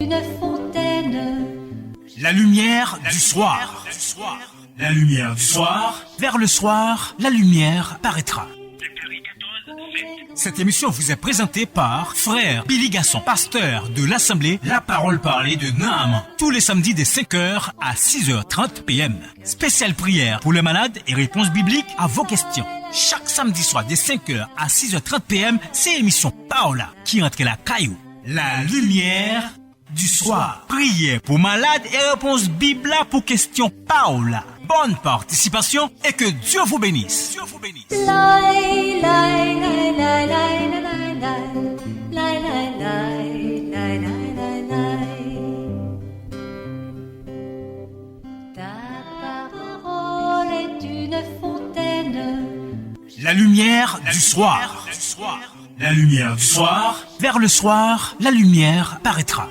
une fontaine. La lumière du soir. La lumière du soir. Vers le soir, la lumière paraîtra. Cette émission vous est présentée par Frère Billy Gasson, pasteur de l'Assemblée La Parole Parlée de Naham. Tous les samedis de 5h à 6h30 p.m. Spéciale prière pour les malades et réponses bibliques à vos questions. Chaque samedi soir de 5h à 6h30 p.m. c'est émission Paola qui entre la caillou. La lumière du soir. Prière pour malades et réponses bibliques pour questions Paola. Bonne participation et que Dieu vous bénisse. Dieu vous bénisse. Ta parole est une fontaine. La lumière du soir. La lumière du soir. Vers le soir, la lumière paraîtra.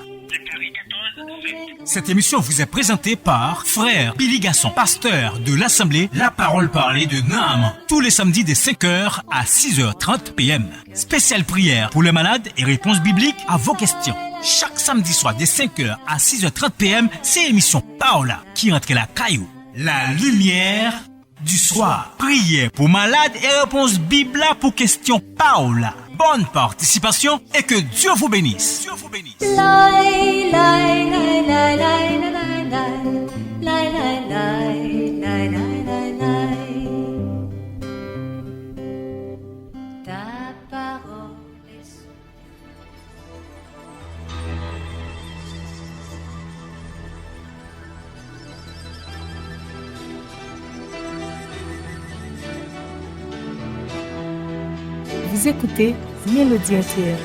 Cette émission vous est présentée par Frère Billy Gasson, pasteur de l'Assemblée La Parole Parlée de Naham. Tous les samedis de 5h à 6h30 p.m. Spéciale prière pour les malades et réponses bibliques à vos questions. Chaque samedi soir de 5h à 6h30 p.m. c'est émission Paola qui entre la caillou. La lumière du soir. Prière pour malades et réponses bibliques pour questions Paola. Bonne participation et que Dieu vous bénisse. Dieu vous bénisse. Ta parole est Vous écoutez Mélodie entière.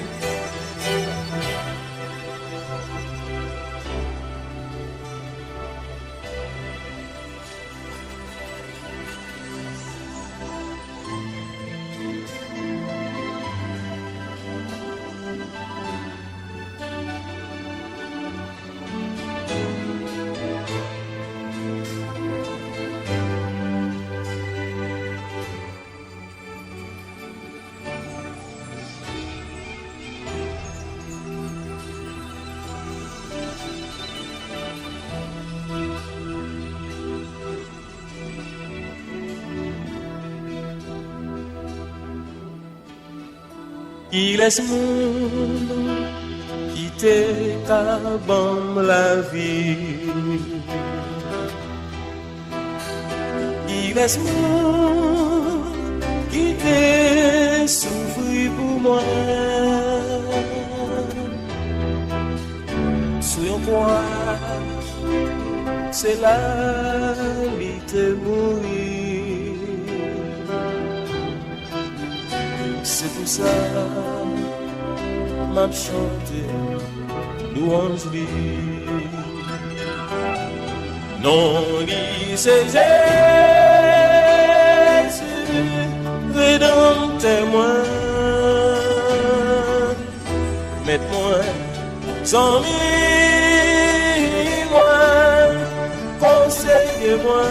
Il est monde qui t'établit la vie. Il est monde qui te souffre pour moi. Sur toi, c'est la vie te mourir. C'est pour ça m'a chanté louange lui. Non, lui c'est Jésus, rédempteur moi. Mette-moi sans lui, moi, conseille-moi.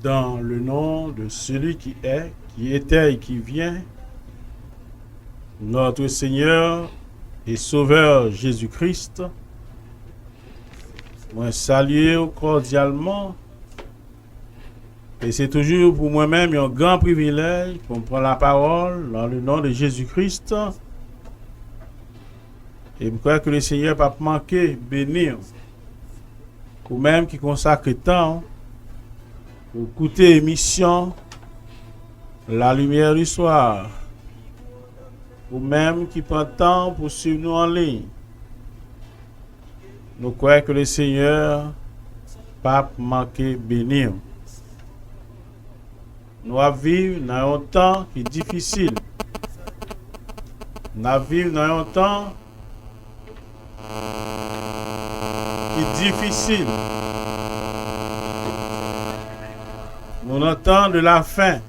Dans le nom de celui qui est, qui était et qui vient, notre Seigneur et Sauveur Jésus-Christ, moi saluer cordialement. Et c'est toujours pour moi-même un grand privilège pour me prendre la parole dans le nom de Jésus-Christ. Et je crois que le Seigneur ne va pas manquer bénir, ou même qui consacre temps pour écouter l'émission La Lumière du Soir, ou même qui prend temps pour suivre nous en ligne. Nous croyons que le Seigneur ne va pas manquer bénir. Nous vivons dans un temps qui est difficile. Nous vivons dans un temps qui est difficile. Nous entendons de la faim.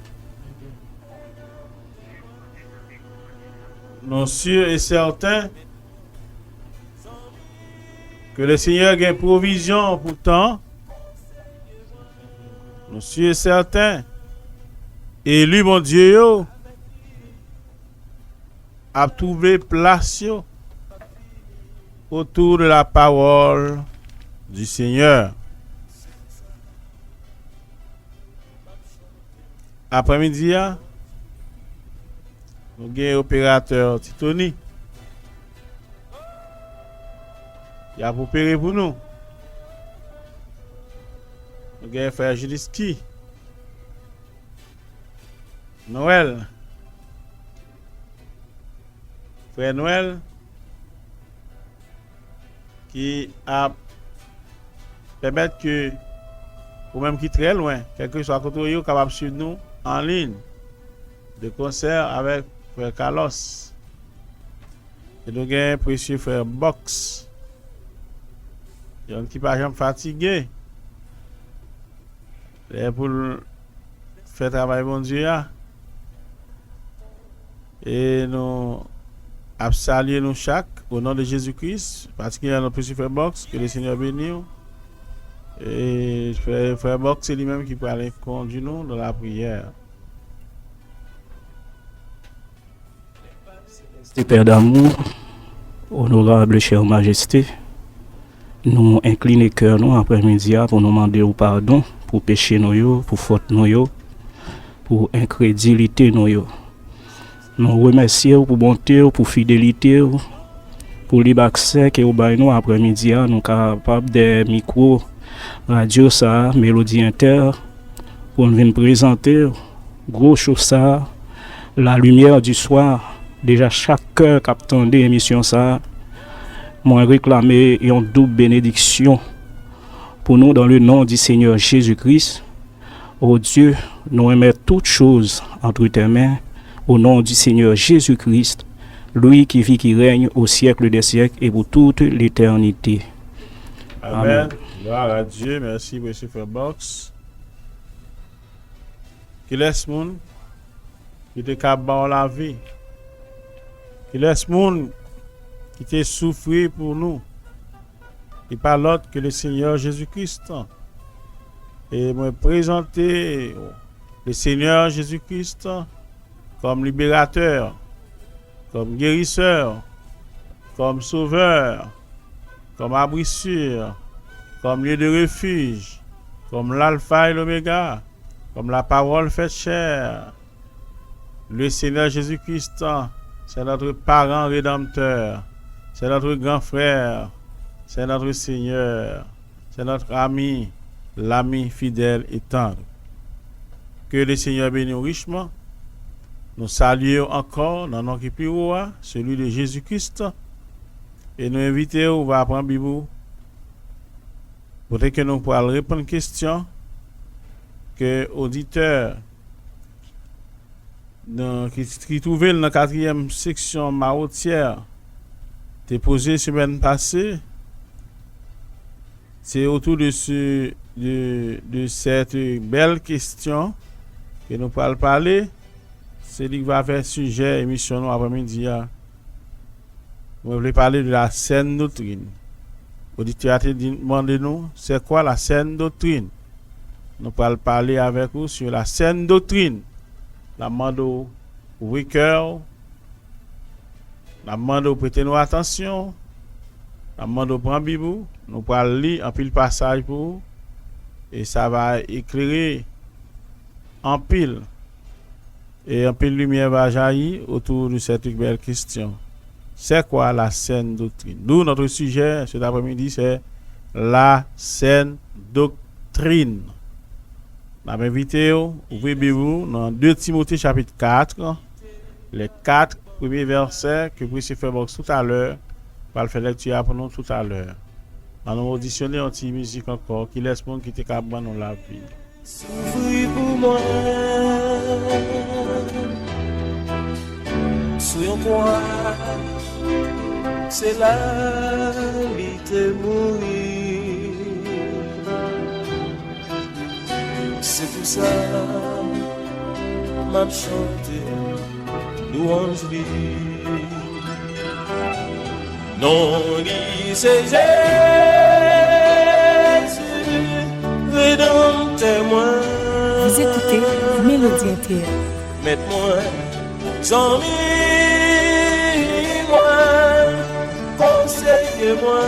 Nous sommes sûrs et certains que le Seigneur a une provision pourtant. Nous sommes sûrs et certains. Et lui, mon Dieu, a trouvé place autour de la parole du Seigneur. Après-midi, nous avons opérateur Titoni. Il a opéré pour nous. Nous avons frère Juliski. Noël. Frère Noël. Qui a permettre que, ou même qui est très loin, quel que soit à côté de vous, capable de suivre nous en ligne, de concert avec frère Carlos. Et nous avons un précieux frère Box. Il y a un qui pas jamais fatigué. Et pour faire travail bon Dieu. Et nous saluons nous chaque au nom de Jésus-Christ, particulièrement notre précieux frère Box, que le Seigneur bénisse. Et frère Box, c'est lui-même qui peut aller conduire nous dans la prière. Père d'amour, honorable chère majesté, nous inclinons cœur nous après-midi pour nous demander au pardon pour péché nous, pour faute nous, pour incrédulité nous. Nous remercions pour bonté, pour fidélité, pour libre accès que vous avez nous après-midi, nous sommes capables de micro radio ça, Mélodie Inter, pour nous venir présenter gros chose ça, la lumière du soir. Déjà chaque cœur qui attend l'émission ça, moi réclamer une double bénédiction pour nous dans le nom du Seigneur Jésus-Christ. Oh Dieu, nous remettons toutes choses entre tes mains au nom du Seigneur Jésus-Christ, lui qui vit, qui règne au siècle des siècles et pour toute l'éternité. Amen. Gloire à Dieu. Merci, monsieur Frère Box. Qui laisse moun qui te capable la vie. Qui laisse moun qui te souffrir pour nous. Et pas l'autre que le Seigneur Jésus-Christ. Et me présenter le Seigneur Jésus-Christ comme libérateur, comme guérisseur, comme sauveur, comme abrissure, comme lieu de refuge, comme l'alpha et l'oméga, comme la parole faite chair. Le Seigneur Jésus-Christ, c'est notre parent rédempteur, c'est notre grand frère, c'est notre Seigneur, c'est notre ami, l'ami fidèle et tendre. Que le Seigneur bénisse richement. Nous saluons encore dans notre plus haut, celui de Jésus-Christ. Et nous invitons, on va apprendre la Bible. Peut-être que nous pourrons répondre à une question que l'auditeur qui trouvait dans la 4e section marotière t'est posé semaine passée. C'est autour de cette belle question que nous pourrons parler. C'est lui qui va faire sujet émission après-midi. Nous voulons parler de la saine doctrine. L'auditeur a demandé nous, c'est quoi la saine doctrine? Nous allons parler avec vous sur la saine doctrine. La demande au cœur, la demande au prêter nous attention, la demande au prendre Bible. Nous allons lire un pile passage pour vous et ça va éclairer en pile. Et un peu de lumière va jaillir autour de cette belle question. C'est quoi la saine doctrine? D'où notre sujet cet après-midi, c'est la saine doctrine. Je vais inviter vous, ouvrez Bible dans 2 Timothée chapitre 4, les 4 premiers versets que vous faire box tout à l'heure, va le faire lecture pour nous tout à l'heure. On va auditionner une petite musique encore qui laisse monde qui te capable dans la vie. Souffrir pour moi, sur un point, c'est la vie de mourir. C'est pour ça, m'a chanté, louange lui. Non, c'est Jésus, rédempteur-moi. Vous écoutez Mélodie Inter. Mette-moi, sans moi, conseille-moi. moi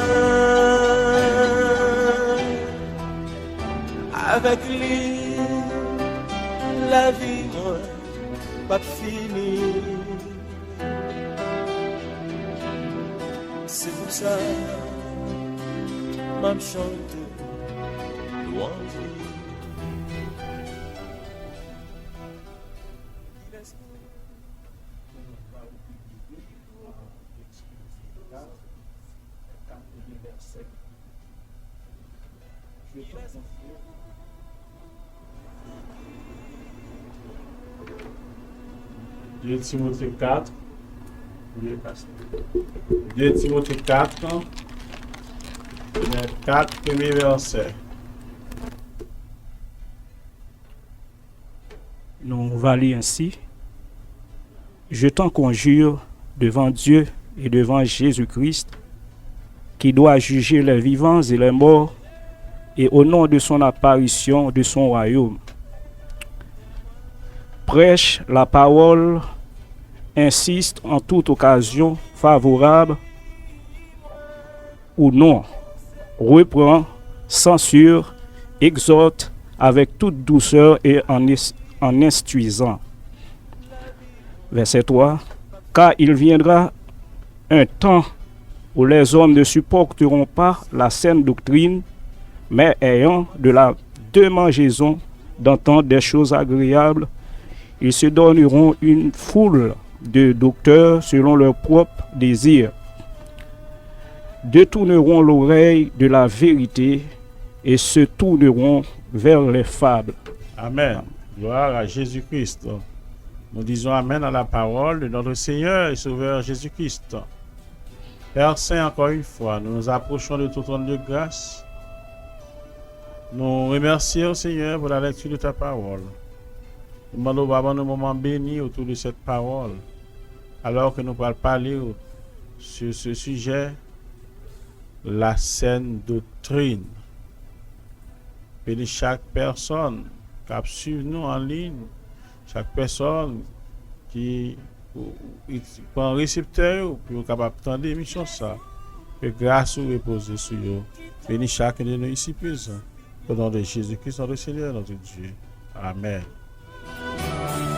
avec lui la vie moi pas fini. C'est pour ça m'a chanté louange. Deux Timothée 4. 2 Timothée 4. Les 4 premiers versets. Nous va lire ainsi. Je t'en conjure devant Dieu et devant Jésus-Christ, qui doit juger les vivants et les morts, et au nom de son apparition de son royaume. Prêche la parole, insiste en toute occasion favorable ou non, reprend, censure, exhorte avec toute douceur et en instruisant. Verset 3. Car il viendra un temps où les hommes ne supporteront pas la saine doctrine, mais ayant de la démangeaison d'entendre des choses agréables, ils se donneront une foule de docteurs selon leurs propres désirs, détourneront l'oreille de la vérité et se tourneront vers les fables. Amen. Gloire à Jésus-Christ. Nous disons Amen à la parole de notre Seigneur et Sauveur Jésus-Christ. Père Saint, encore une fois, nous nous approchons de ton trône de grâce. Nous remercions, Seigneur, pour la lecture de ta parole. Nous demandons au un moment béni autour de cette parole, alors que nous allons parler sur ce sujet, la saine doctrine. Bénis chaque personne qui suit nous en ligne, chaque personne qui prend récepteur pour capable d'entendre l'émission ça, que grâce ou repose sur eux. Bénis chacun de nous ici présents. Au nom de Jésus-Christ, notre Seigneur, notre Dieu. Amen.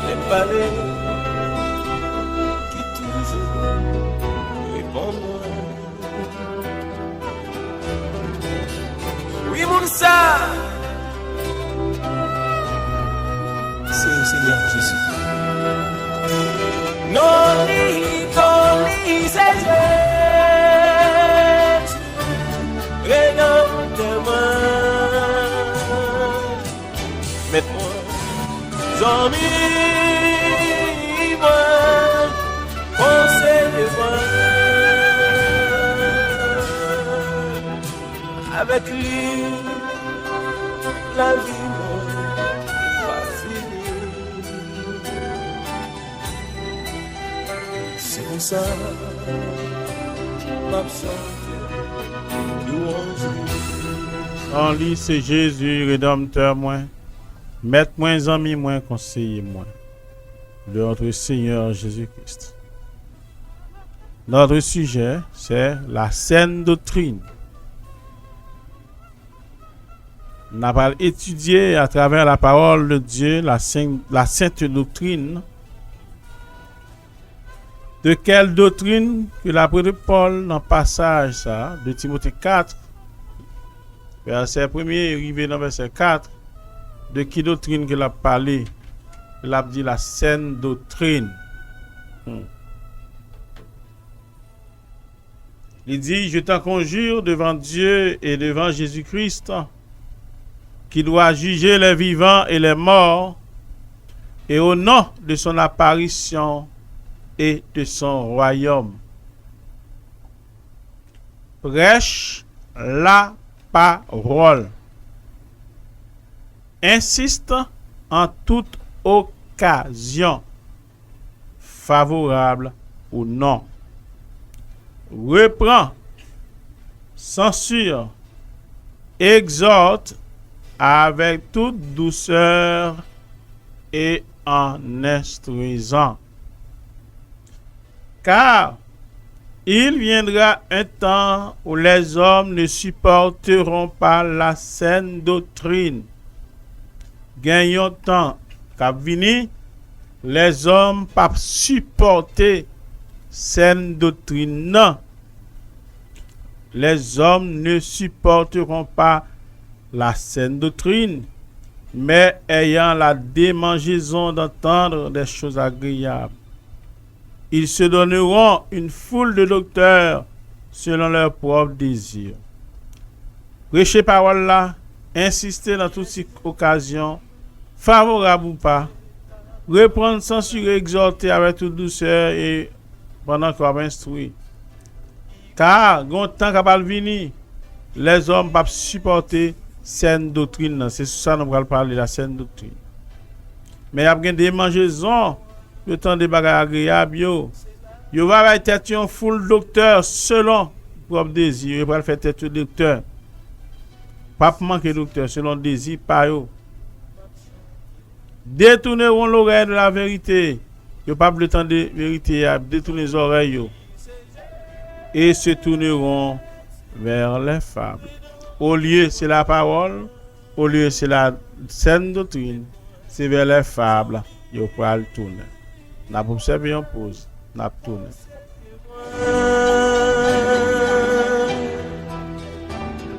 Les palais qui toujours répondent moi. Oui, mon ça, c'est le Seigneur Jésus. Non, ni c'est Jésus, rédempteur-moi. Mets-moi, amis-moi, conseille-moi. Avec lui, la vie va finir. C'est comme ça, ma chante, louange. En lui, c'est Jésus, rédempteur moi. Maître moins ami moins conseiller moins. De notre Seigneur Jésus-Christ. Notre sujet, c'est la saine doctrine. On a pas étudié à travers la parole de Dieu la sainte doctrine. De quelle doctrine que l'apôtre Paul dans le passage ça, de Timothée 4, verset 1er, arrivé dans verset 4, de qui doctrine qu'il a parlé? Il a dit la saine doctrine. Il dit, je t'en conjure devant Dieu et devant Jésus-Christ, qui doit juger les vivants et les morts, et au nom de son apparition et de son royaume. Prêche la parole. Insiste en toute occasion, favorable ou non. Reprend, censure, exhorte avec toute douceur et en instruisant. Car Il viendra un temps où les hommes ne supporteront pas la saine doctrine. Gagnons temps cap vini, les hommes pas supporter saine doctrine. Non. Les hommes ne supporteront pas la saine doctrine, mais ayant la démangeaison d'entendre des choses agréables. Ils se donneront une foule de docteurs selon leurs propres désirs. Prêcher parole là, insister dans toutes ces occasions, favorable ou pas, reprendre, censurer, exhorter avec toute douceur et pendant qu'on va instruire. Car, quand temps capable venir, les hommes ne peuvent pas supporter saine doctrine. C'est ça que nous allons parler, la saine doctrine. Mais il y a des démangeaisons, le temps des bagages agréables. Yo va être un full docteur selon propre désir. Yo va faire tête docteur. Pas manquer docteur selon désir par yo. Détourneront l'oreille de la vérité. Yo pas le temps de vérité, détourner les oreilles yo. Et se tourneront vers les fables. Au lieu c'est la parole, au lieu c'est la saine doctrine, c'est vers les fables yo pour le tourner. N'a observé en pause, n'a tourné.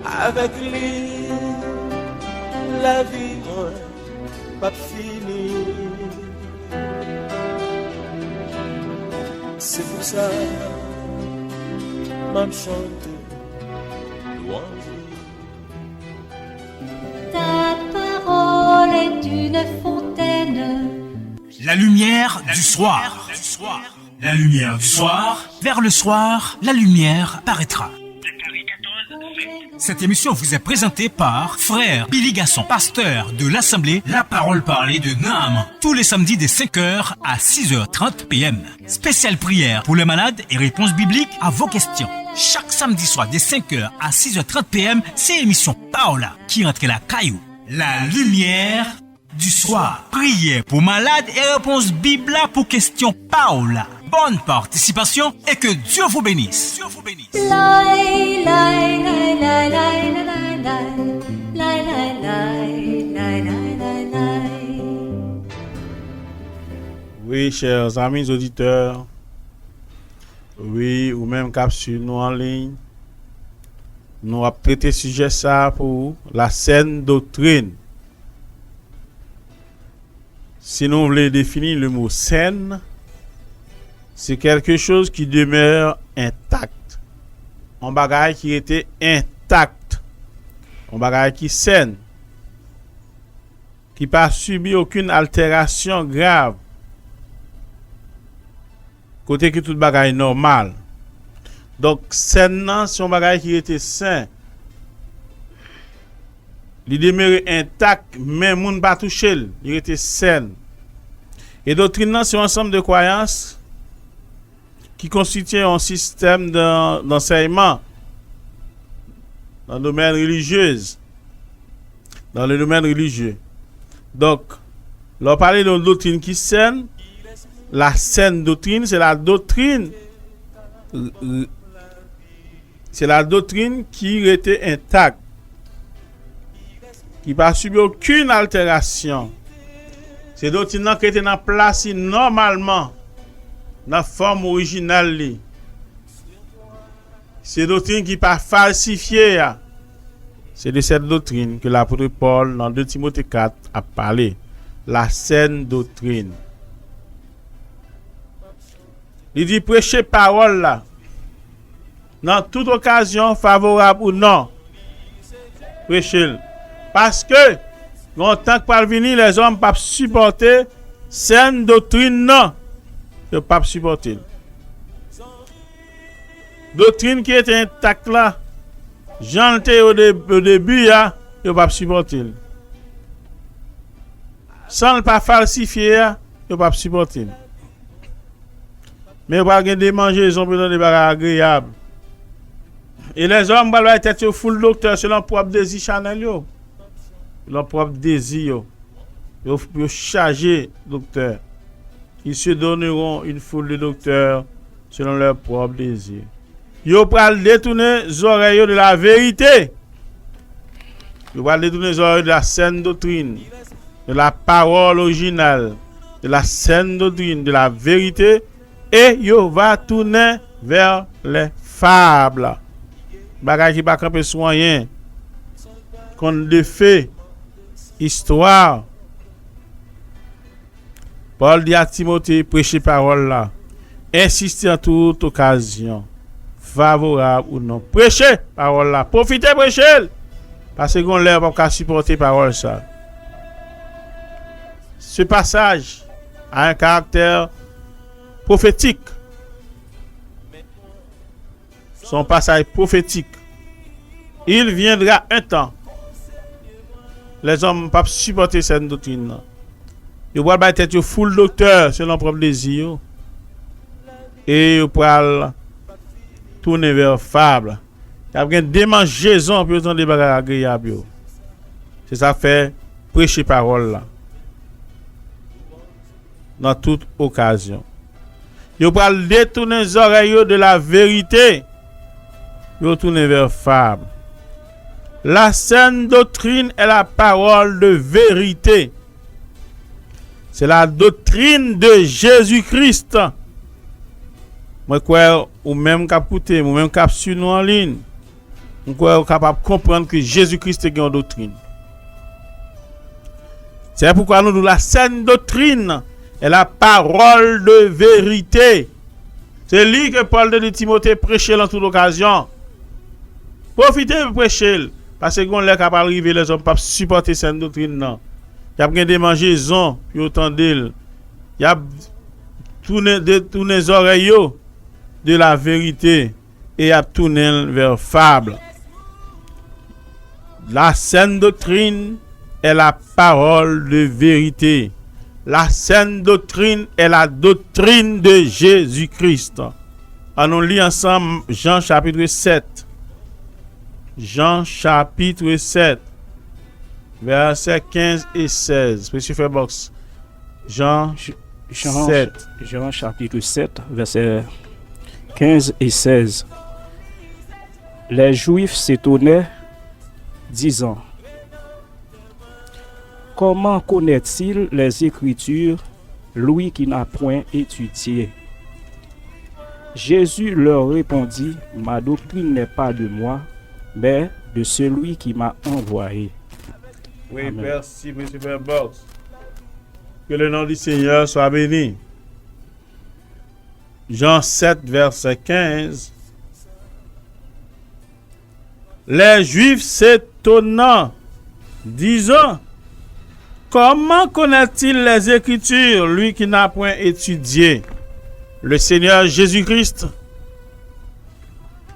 Avec lui, la vie pas finie. C'est pour ça, m'a chanté louange. Ta parole est une fontaine. La lumière du soir. La lumière du soir. Vers le soir, la lumière paraîtra. Cette émission vous est présentée par Frère Billy Gasson, pasteur de l'Assemblée La Parole Parlée de Naham. Tous les samedis de 5h à 6h30 p.m. Spéciale prière pour les malades et réponses bibliques à vos questions. Chaque samedi soir de 5h à 6h30 p.m. c'est l'émission Paola qui entre la caillou. La lumière du soir. Prière pour malades et réponses bibliques pour questions Paola. Bonne participation et que Dieu vous bénisse. Dieu vous bénisse. Lai, lai, lai, lai, lai, lai, lai, lai, lai, lai, lai, lai, lai. Oui, chers amis auditeurs, oui, ou même cap sur nous en ligne, nous avons traité sujet ça pour la saine doctrine. Si nous voulons définir le mot saine, c'est quelque chose qui demeure intact. Un bagage qui était intact. Un bagage qui saine. Qui n'a pas subi aucune altération grave. Côté que tout bagage est normal. Donc, saine, c'est un bagage qui était sain. Il demeure intact, mais moun pas touché. Il était sain. Et doctrine, c'est un ensemble de croyances qui constitue un système d'enseignement dans le domaine religieux. Dans le domaine religieux. Donc, l'on parle de doctrine qui saine. La saine doctrine, c'est la doctrine. C'est la doctrine qui était intacte. Qui n'a pas subi aucune altération. C'est la doctrine qui était en place normalement. Dans la forme originale. C'est une doctrine qui n'est pas falsifiée. C'est de cette doctrine que l'apôtre Paul, dans 2 Timothée 4, a parlé. La saine doctrine. Il dit prêcher parole là. Dans toute occasion, favorable ou non. Prêcher. Parce que, en tant que parvenir, les hommes ne peuvent pas supporter saine doctrine, non. Ils ne peuvent pas supporter. Doctrine qui est intacte là, j'en étais au début, ils ne peuvent pas supporter. Sans ne pas falsifier, ils ne peuvent pas supporter. Mais ils ne peuvent pas manger, ils ont besoin de bagages agréables. Et les hommes doivent être full docteur selon leur propre désir chanel. Leur propre désir. Ils sont chargés docteur. Ils se donneront une foule de docteurs selon leur propre désir. Yo pral détourner les oreilles de la vérité. Yo pral détourner les oreilles de la saine doctrine, de la parole originale, de la saine doctrine, de la vérité, et yo va tourner vers les fables. Bagay qui pas camper soyen, conte de fées, histoire. Paul dit à Timothée, prêcher parole là. Insistez en toute occasion, favorable ou non. Prêchez parole là. Profitez, prêchez. Parce qu'on l'a pas supporter parole ça. Ce passage a un caractère prophétique. Son passage prophétique. Il viendra un temps. Les hommes ne peuvent pas supporter cette doctrine. Ils vont être full docteur selon propre désir. Et ils pourront tourner vers fable. Il y a une démangeaison pour entendre des bagages agréables. C'est ça fait prêcher parole là. Dans toute occasion. Ils pourront détourner les oreilles de la vérité. Ils tourner vers fable. La saine doctrine est la parole de vérité. C'est la doctrine de Jésus-Christ. Moi, quoi, ou même cap écouter, ou même cap suivre nous en ligne, on quoi capable de comprendre que Jésus-Christ est une doctrine. C'est pourquoi nous la saine doctrine est la parole de vérité. C'est lui que Paul de Timothée prêchait dans toute occasion. Profitez de prêcher, parce que on est capable d'arriver les hommes pas supporter cette doctrine non. Il y a des démangeaisons, puis autant d'elle. Il y a tourner les oreilles de la vérité et à tourner vers fable. La saine doctrine est la parole de vérité. La saine doctrine est la doctrine de Jésus-Christ. Allons lire ensemble Jean chapitre 7. Jean chapitre 7. Versets 15 et 16. Monsieur Fairbox. Jean 7. Jean chapitre 7, versets 15 et 16. Les Juifs s'étonnaient, disant: comment connaît-il les Écritures, lui qui n'a point étudié? Jésus leur répondit: ma doctrine n'est pas de moi, mais de celui qui m'a envoyé. Oui, Amen. merci, M. Fairbox. Que le nom du Seigneur soit béni. Jean 7, verset 15. Les Juifs s'étonnant, disant: comment connaît-il les Écritures, lui qui n'a point étudié? Le Seigneur Jésus-Christ,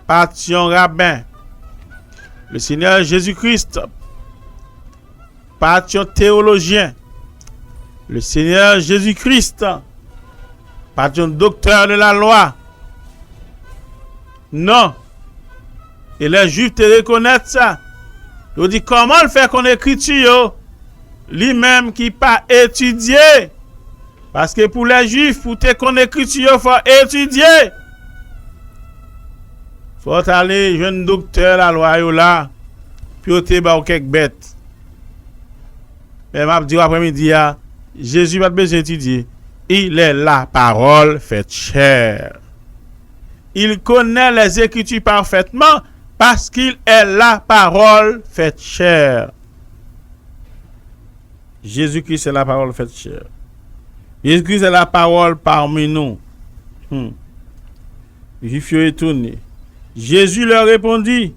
partion rabbin. Le Seigneur Jésus-Christ, partion théologien. Le Seigneur Jésus-Christ, partion docteur de la loi. Non. Et les Juifs te reconnaissent ça. Ils disent comment le faire qu'on écrit lui-même qui pas étudié. Parce que pour les Juifs, pour te qu'on écrit il faut étudier. Faut aller jeune docteur la loi là, puis te ba quelques bêtes. Mais m'a dit après-midi Jésus pas besoin d'étudier. Il est la parole faite chair. Il connaît les Écritures parfaitement parce qu'il est la parole faite chair. Jésus-Christ est la parole faite chair. Jésus-Christ est la parole parmi nous. Juifs étonnés. Jésus leur répondit: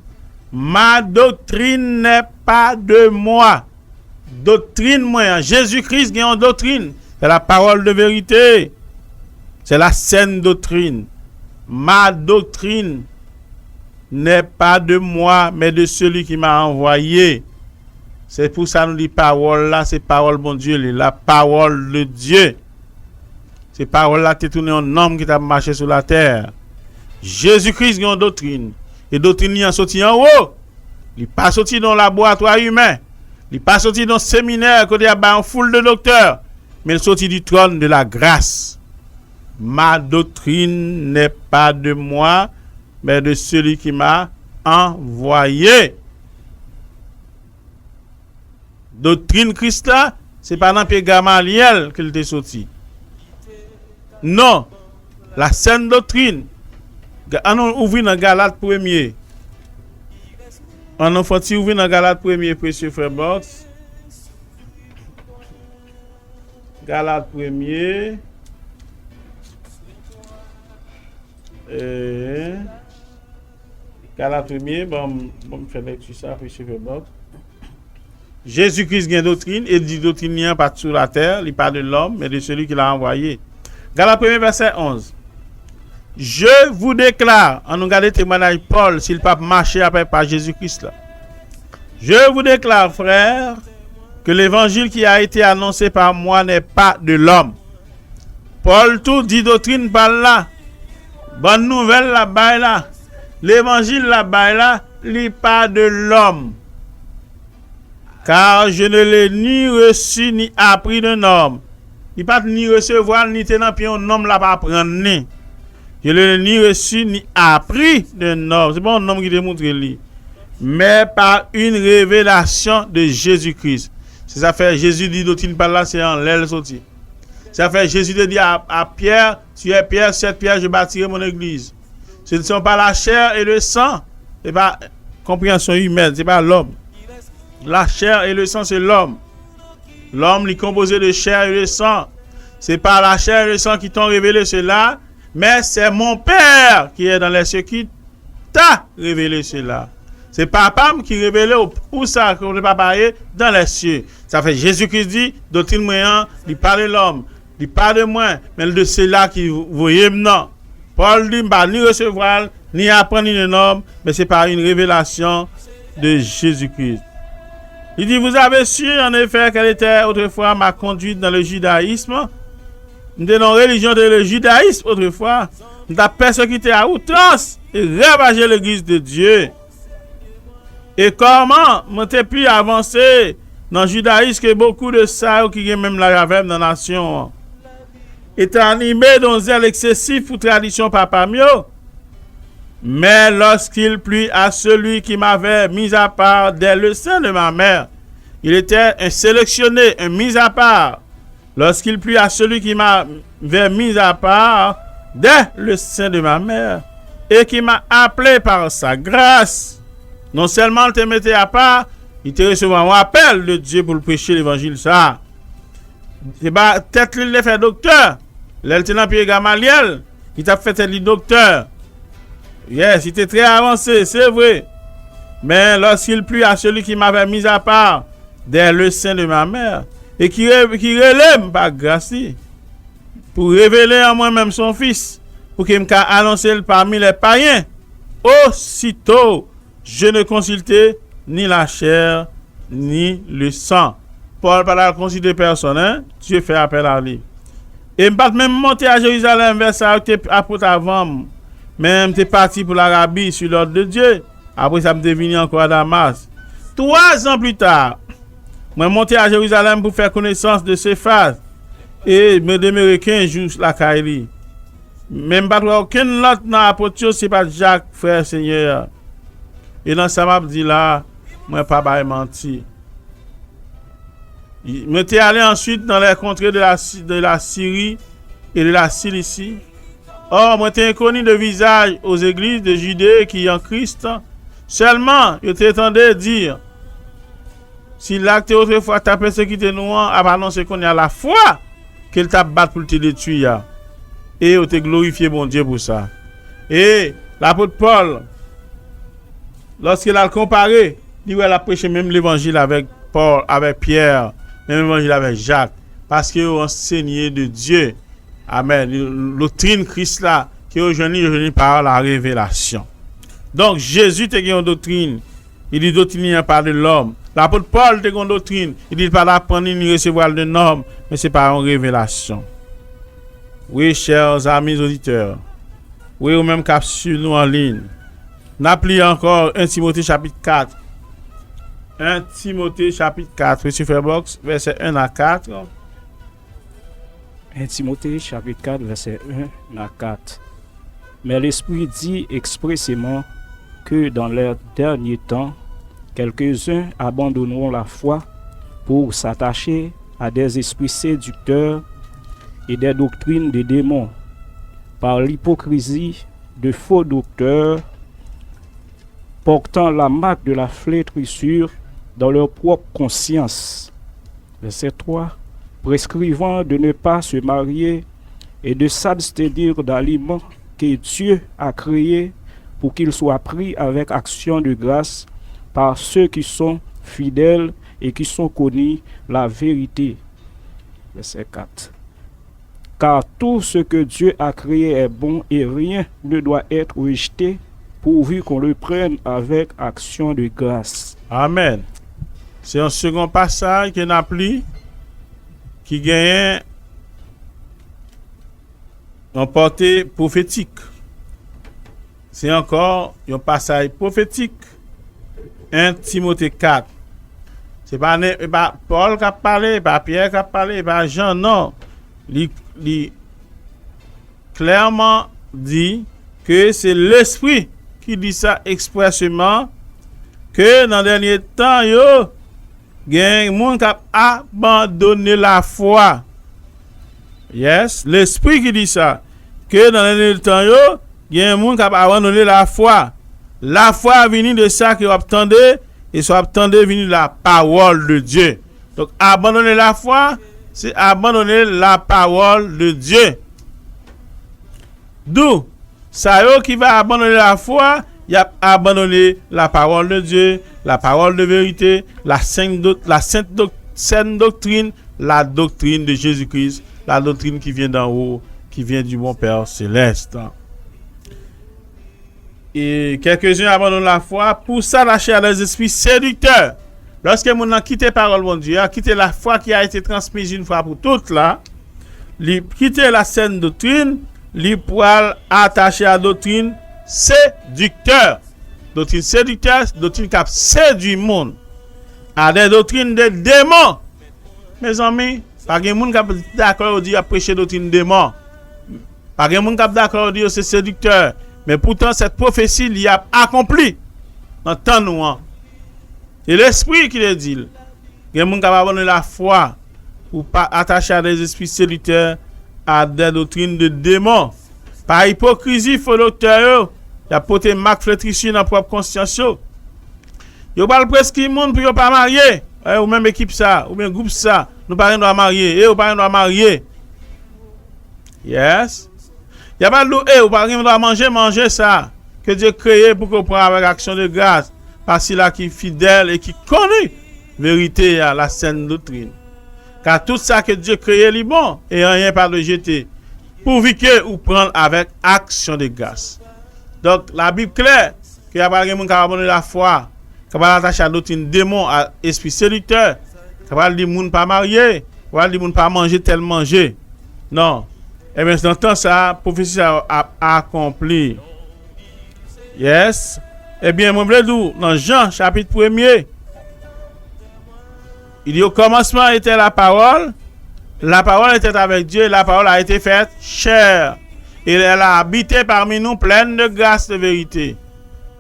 ma doctrine n'est pas de moi. Doctrine moi, Jésus-Christ a une doctrine. C'est la parole de vérité. C'est la saine doctrine. Ma doctrine n'est pas de moi, mais de celui qui m'a envoyé. C'est pour ça nous dit parole là, c'est parole bon Dieu, la parole de Dieu. C'est parole là qui est tourné un homme qui t'a marché sur la terre. Jésus-Christ a une doctrine. Et doctrine il est sorti en haut. Il n'est pas sorti dans le laboratoire humain. Il n'est pas sorti dans le séminaire côté à une foule de docteurs. Mais il est sorti du trône de la grâce. Ma doctrine n'est pas de moi, mais de celui qui m'a envoyé. Doctrine Christ là, c'est pas dans Pierre Gamaliel qu'il était sorti. Non, la saine doctrine. On ouvre dans Galates 1er. On faut ouvrir dans Galates 1er, précieux frère Box. Galates 1er. Galates 1er, bon, faire lecture ça, précieux frère Box. Jésus-Christ a une doctrine, et dit doctrine n'est pas sur la terre, il parle de l'homme, mais de celui qui l'a envoyé. Galates 1er, verset 11. Je vous déclare, en nous regardant témoignage Paul, s'il pas marcher après par Jésus-Christ là. Je vous déclare, frère, que l'évangile qui a été annoncé par moi n'est pas de l'homme. Paul tout dit doctrine par là. Bonne nouvelle là-bas là. L'évangile là-bas là, n'est pas de l'homme. Car je ne l'ai ni reçu ni appris d'un homme. Il pas ni recevoir ni tenant puis un homme là pas prendre ni. Je ne l'ai ni reçu ni appris d'un homme. C'est pas un homme qui démontre lui. Mais par une révélation de Jésus-Christ. C'est ça fait Jésus dit doctrine par là, c'est en l'aile sorti. Ça fait Jésus dit à Pierre, tu es Pierre, cette pierre je bâtirai mon église. Ce ne sont pas la chair et le sang. C'est pas compréhension humaine, c'est pas l'homme. La chair et le sang, c'est l'homme. L'homme est composé de chair et de sang. C'est pas la chair et le sang qui t'ont révélé cela, mais c'est mon Père qui est dans les cieux qui t'a révélé cela. C'est papa qui révèle pour ça que le papa est dans les cieux. Ça fait Jésus-Christ dit, doctrine moyen, il parle de l'homme, il parle de moi, mais de cela qui vous voyez maintenant. Paul dit, ni recevoir, ni apprendre un homme, mais c'est par une révélation de Jésus-Christ. Il dit, vous avez su en effet quelle était autrefois ma conduite dans le judaïsme. Nous étions dans la religion de le judaïsme autrefois. Nous avons persécuté à outrance et ravagé l'église de Dieu. Et comment m'ont-ils pu avancer dans le judaïsme que beaucoup de ça qui ont même la ravème dans la nation étaient animés d'un zèle excessif pour tradition papa mieux. Mais lorsqu'il plut à celui qui m'avait mis à part dès le sein de ma mère, il était un sélectionné, un mis à part. Lorsqu'il plut à celui qui m'avait mis à part dès le sein de ma mère et qui m'a appelé par sa grâce, non seulement il te mettait à part, il te recevait un appel de Dieu pour le prêcher l'évangile ça. C'est pas peut-être qu'il l'a fait docteur. L'lieutenant Pierre Gamaliel, il t'a fait le docteur. Yes, il était très avancé, c'est vrai. Mais lorsqu'il plut à celui qui m'avait mis à part dès le sein de ma mère et qui relève par grâce pour révéler en moi-même son fils, pour qu'il me annonce parmi les païens, aussitôt je ne consultais ni la chair ni le sang. Paul pas la consulter personne, hein? Dieu fait appel à lui. Et pas même monter à Jérusalem vers ça apôtre avant. Même t'es parti pour l'Arabie sur l'ordre de Dieu. Après ça me devenu encore à Damas. 3 ans plus tard, moi monté à Jérusalem pour faire connaissance de Céphas et me demeurer 15 jours la Kaili. Même pas aucun autre dans l'apôtre, c'est pas Jacques frère Seigneur. Et dans ça m'a dit là, moi pas menti. Me t'es allé ensuite dans les contrées de la Syrie et de la Cilicie. Or, moi t'es inconnu de visage aux églises de Judée qui en Christ. Seulement, je t'entendais dire, si l'acte autrefois t'a persécuté nous, a annoncé qu'on est à la foi qu'il t'a battu pour te détruire. Et on t'a glorifié bon Dieu pour ça. Et l'apôtre Paul, lorsqu'il a comparé, il a prêché même l'évangile avec Paul, avec Pierre, même l'évangile avec Jacques, parce qu'ils ont enseigné de Dieu. Amen. Doctrine Christ là, qui est aujourd'hui par la révélation. Donc Jésus te une doctrine. Il dit doctrine n'est pas de l'homme. L'apôtre Paul te une doctrine. Il dit pas d'apprendre ni recevoir de l'homme, mais c'est par une révélation. Oui, chers amis auditeurs. Oui, ou même cap sur nous en ligne. N'appelez encore 1 Timothée chapitre 4. 1 Timothée chapitre 4, Monsieur Fairbox, verset 1 à 4. 1 Timothée chapitre 4, verset 1 à 4. Mais l'Esprit dit expressément que dans leurs derniers temps, quelques-uns abandonneront la foi pour s'attacher à des esprits séducteurs et des doctrines des démons, par l'hypocrisie de faux docteurs portant la marque de la flétrissure dans leur propre conscience. Verset 3. Prescrivant de ne pas se marier et de s'abstenir d'aliments que Dieu a créés pour qu'ils soient pris avec action de grâce par ceux qui sont fidèles et qui sont connus la vérité. Verset 4. Car tout ce que Dieu a créé est bon et rien ne doit être rejeté pourvu qu'on le prenne avec action de grâce. Amen. C'est un second passage qui n'a plus, qui gagne en portée prophétique. C'est encore un passage prophétique. 1 Timothée 4. C'est pas Paul qui a parlé, pas Pierre qui a parlé, pas Jean, non. Il clairement dit que c'est l'Esprit qui dit ça expressément, que dans le dernier temps, il y a des gens qui ont abandonné la foi. Yes, l'Esprit qui dit ça, que dans le dernier temps, il y a des gens qui ont abandonné la foi. La foi vient de ça qui obtendait, et ça obtendait vient de la parole de Dieu. Donc, abandonner la foi, c'est abandonner la parole de Dieu. D'où, ça qui va abandonner la foi, il a abandonné la parole de Dieu, la parole de vérité, la sainte doctrine, la doctrine de Jésus-Christ, la doctrine qui vient d'en haut, qui vient du bon Père céleste. Et quelques-uns abandonnent la foi pour s'attacher à des esprits séducteurs. Lorsque mon a quitté la parole de Dieu, a quitté la foi qui a été transmise une fois pour toutes là, il quitter la saine doctrine, il pourra attacher à la doctrine séducteur. Doctrine séducteur, doctrine qui a séduit le monde. À des doctrines de démons. Mes amis, pas de monde qui est d'accord à prêcher doctrine démon. Pas de monde qui est d'accord à dire c'est séducteur. Mais pourtant, cette prophétie l'y a accompli dans temps nous. C'est l'Esprit qui le dit. Il y a des gens qui ont abandonné la foi pour pas attacher à des esprits séducteurs, à des doctrines de démons. Par hypocrisie, faux docteur, il y a porté marque flétrissure dans propre conscience. Il y a presque le monde pour ne pas marier. Ou même équipe ça, ou même groupe ça. Nous ne doit marier. Et nous ne doit marier. Yes. Il y a pas de ou pas doit manger ça. Que Dieu créé pour qu'on prenne avec action de grâce. Parce qu'il a qui est fidèle et qui connaît vérité à la saine doctrine. Car tout ça que Dieu créé est bon et rien pas de jeter. Pourvu que ou prendre avec action de grâce. Donc la Bible claire qu'il y a pas de monde qui a abandonné la foi, qui va attacher à la doctrine démon, à esprit séducteur, qui va dire monde pas marié, qui va dire monde pas manger tel manger. Non. Et bien dans temps ça prophétie a accompli. Yes. Eh bien, mon bledou, dans Jean, chapitre 1er, il dit au commencement était la parole était avec Dieu, la parole a été faite chair, et elle a habité parmi nous pleine de grâce et de vérité.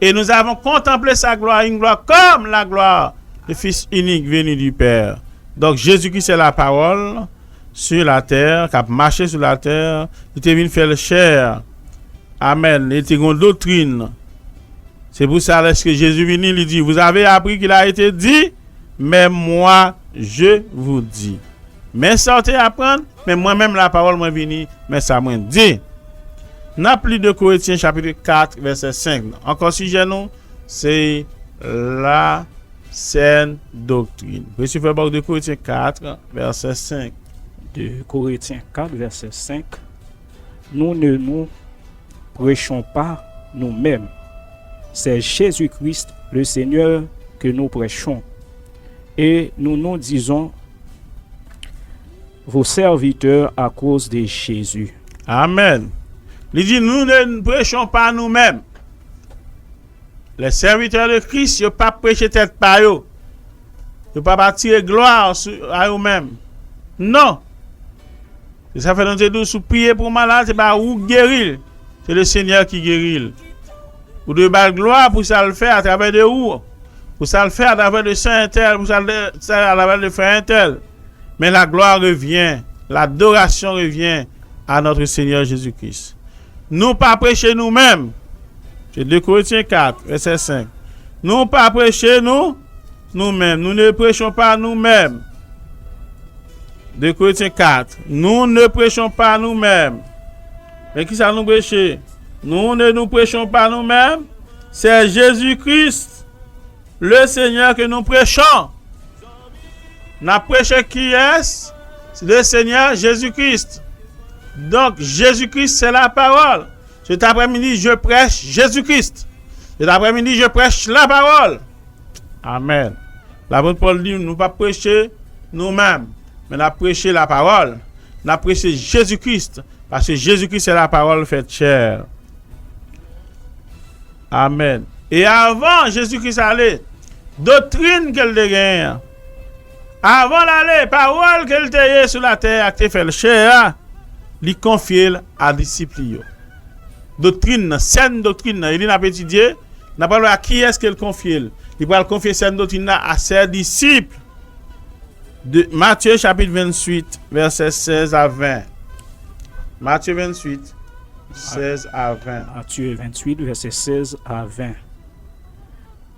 Et nous avons contemplé sa gloire, une gloire comme la gloire du Fils unique venu du Père. Donc Jésus-Christ c'est la parole sur la terre, qui a marché sur la terre, il était venu faire le chair. Amen. Il était une doctrine. C'est pour ça que Jésus vient, il dit, vous avez appris qu'il a été dit, mais moi, je vous dis. Mais sortez apprendre, mais moi-même la parole m'a venu, mais ça m'a dit. N'a plus de Corinthiens chapitre 4, verset 5. Encore sujet nous, c'est la saine doctrine. Vous faire de Corinthiens 4, verset 5. De Corinthiens 4, verset 5. Nous ne nous prêchons pas nous-mêmes. C'est Jésus-Christ, le Seigneur, que nous prêchons. Et nous nous disons vos serviteurs à cause de Jésus. Amen. Il dit, nous ne prêchons pas nous-mêmes. Les serviteurs de Christ, ils ne pas prêcher tête par eux. Ils ne pas tirer gloire à eux-mêmes. Non. Et ça fait nous dire, sous prier pour malade, c'est pas ou guérir. c'est le Seigneur qui guérit. Ou de bal gloire pour ça le faire à travers de où? Pour ça le faire à travers de saint tel, pour ça le faire à travers de frère tel. Mais la gloire revient, l'adoration revient à notre Seigneur Jésus-Christ. Nous pas prêcher nous-mêmes. C'est 2 Corinthiens 4, verset 5. Nous pas prêcher nous-mêmes. Nous ne prêchons pas nous-mêmes. 2 Corinthiens 4. Nous ne prêchons pas nous-mêmes. Mais qui ça nous prêcher? Nous ne nous prêchons pas nous-mêmes. C'est Jésus-Christ, le Seigneur que nous prêchons. Nous prêchons qui est? C'est le Seigneur Jésus-Christ. Donc, Jésus-Christ, c'est la parole. Cet après-midi, je prêche Jésus-Christ. Cet après-midi, je prêche la parole. Amen. L'apôtre Paul dit, nous ne pas prêcher nous-mêmes, mais nous prêcher la parole. Nous prêcher Jésus-Christ, parce que Jésus-Christ, c'est la parole faite chair. Amen. Et avant Jésus-Christ allait, doctrine qu'elle dégaine. Avant d'aller, parole qu'elle était sur la terre, qui fait le chair, lui confier à disciples. Doctrine, saine doctrine, il n'a pas étudié, n'a pas à qui est-ce qu'elle confie. Il va confier cette doctrine à ses disciples. De Matthieu chapitre 28, versets 16 à 20. Matthieu 28, 16 à 20. Matthieu 28, versets 16 à 20.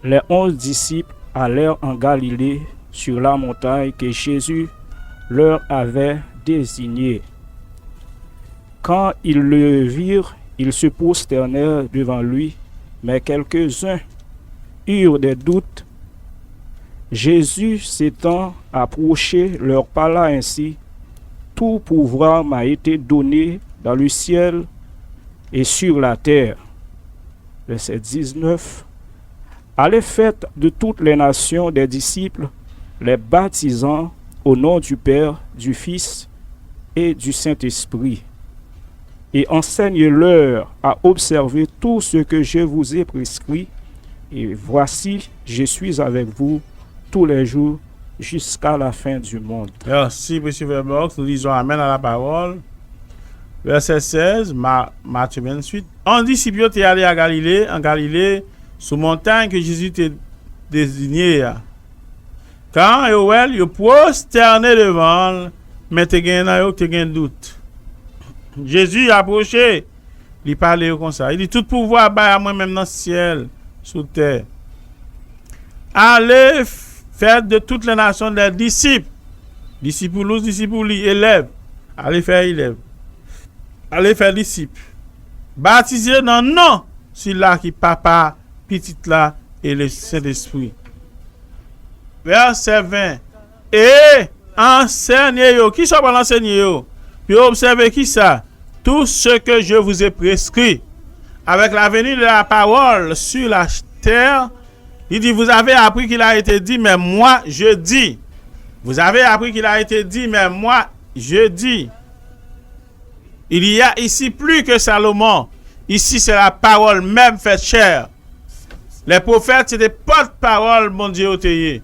Les 11 disciples allèrent en Galilée sur la montagne que Jésus leur avait désignée. Quand ils le virent, ils se prosternèrent devant lui, mais quelques-uns eurent des doutes. Jésus s'étant approché leur parla ainsi: tout pouvoir m'a été donné dans le ciel et sur la terre. Verset 19. Allez faites de toutes les nations des disciples, les baptisant au nom du Père, du Fils et du Saint-Esprit, et enseignez-leur à observer tout ce que je vous ai prescrit. Et voici, je suis avec vous tous les jours jusqu'à la fin du monde. Merci, M. Verbox. Nous lisons Amen à la parole. Verset 16, Matthieu 28. Un disciple est allé à Galilée, en Galilée, sous montagne que Jésus t'a désigné. Quand il prosterné devant, mais tu as doute. Jésus a approché, il parlait comme ça. Il dit: tout pouvoir à moi-même dans le ciel, sous terre. Allez faire de toutes les nations des disciples. Disciples, élèves. Allez faire élèves. Allez faire disciples. Baptisez dans le nom, celui-là qui papa, petit là, et le Saint-Esprit. Verset 20. Et enseignez-yo. Qui sont pour l'enseigner? Puis observez qui ça? Tout ce que je vous ai prescrit. Avec la venue de la parole sur la terre, il dit: vous avez appris qu'il a été dit, mais moi je dis. Vous avez appris qu'il a été dit, mais moi je dis. Il y a ici plus que Salomon. Ici, c'est la parole même faite chair. Les prophètes, c'était porte-parole, mon Dieu, au théier.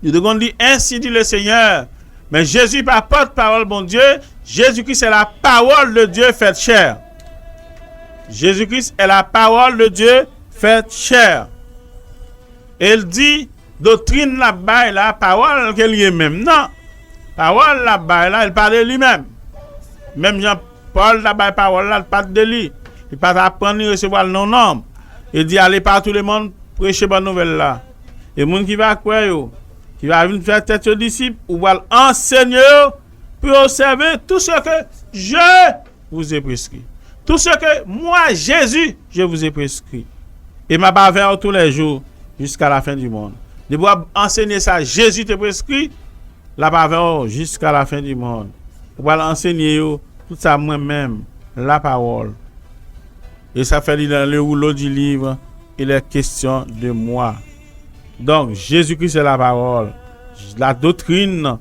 Ils devons dire: ainsi dit le Seigneur. Mais Jésus, pas porte-parole, mon Dieu. Jésus-Christ est la parole de Dieu faite chair. Jésus-Christ est la parole de Dieu faite chair. Il dit: doctrine là-bas, la parole qu'elle est même. Non. Parole là-bas, là, il parle de lui-même. Même Jean-Paul là-bas, parole là, il parle de lui. Il parle d'apprendre à recevoir le nom. Il dit: allez par tout le monde, prêcher bonne nouvelle là. Et les gens qui va croire, qui va venir faire tête aux disciples, ou va enseigner pour observer tout ce que je vous ai prescrit. Tout ce que moi, Jésus, je vous ai prescrit. Et m'a pas tous les jours jusqu'à la fin du monde. De pouvoir enseigner ça, Jésus te prescrit, la pas jusqu'à la fin du monde. Pour enseigner tout ça moi-même, la parole. Et ça fait dans le rouleau du livre, il est question de moi. Donc, Jésus-Christ est la parole. La doctrine,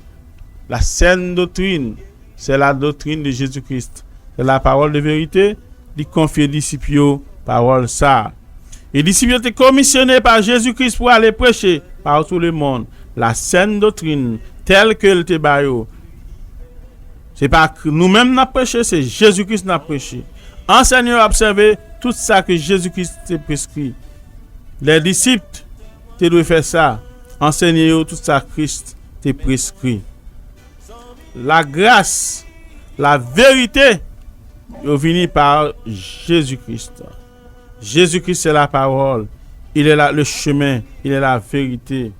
la saine doctrine, c'est la doctrine de Jésus-Christ. C'est la parole de vérité, il confie aux disciples, parole ça. Les disciples étaient commissionnés par Jésus-Christ pour aller prêcher par tout le monde la saine doctrine telle que le Tébayo. C'est pas nous-mêmes n'a prêché, c'est Jésus-Christ n'a prêché. Enseignez, observez tout ça que Jésus-Christ t'a prescrit. Les disciples te doivent faire ça. Enseigner tout ça que Christ t'a prescrit. La grâce, la vérité, est venue par Jésus-Christ. Jésus-Christ c'est la parole. Il est le chemin, il est la vérité.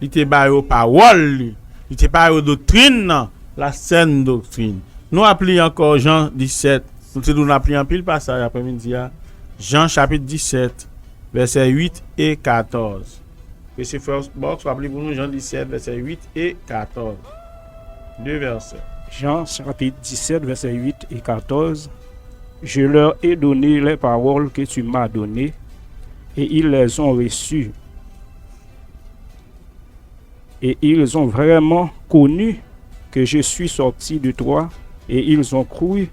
Il te pas aux paroles, il te pas aux doctrines, la saine doctrine. Nous appelons encore Jean 17. Nous appelons un pile passage après-midi. Jean chapitre 17, versets 8 et 14. Et c'est First Box, appelez pour nous Jean 17, versets 8 et 14. Deux versets. Jean chapitre 17, versets 8 et 14. Je leur ai donné les paroles que tu m'as données, et ils les ont reçues. Et ils ont vraiment connu que je suis sorti de toi, et ils ont cru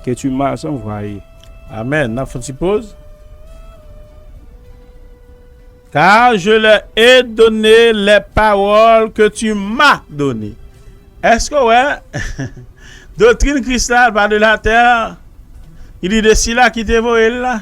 que tu m'as envoyé. Amen. N'a fait une pause. Car je leur ai donné les paroles que tu m'as données. Est-ce que ouais, doctrine cristal par de la terre, il dit de cela qui te voit là.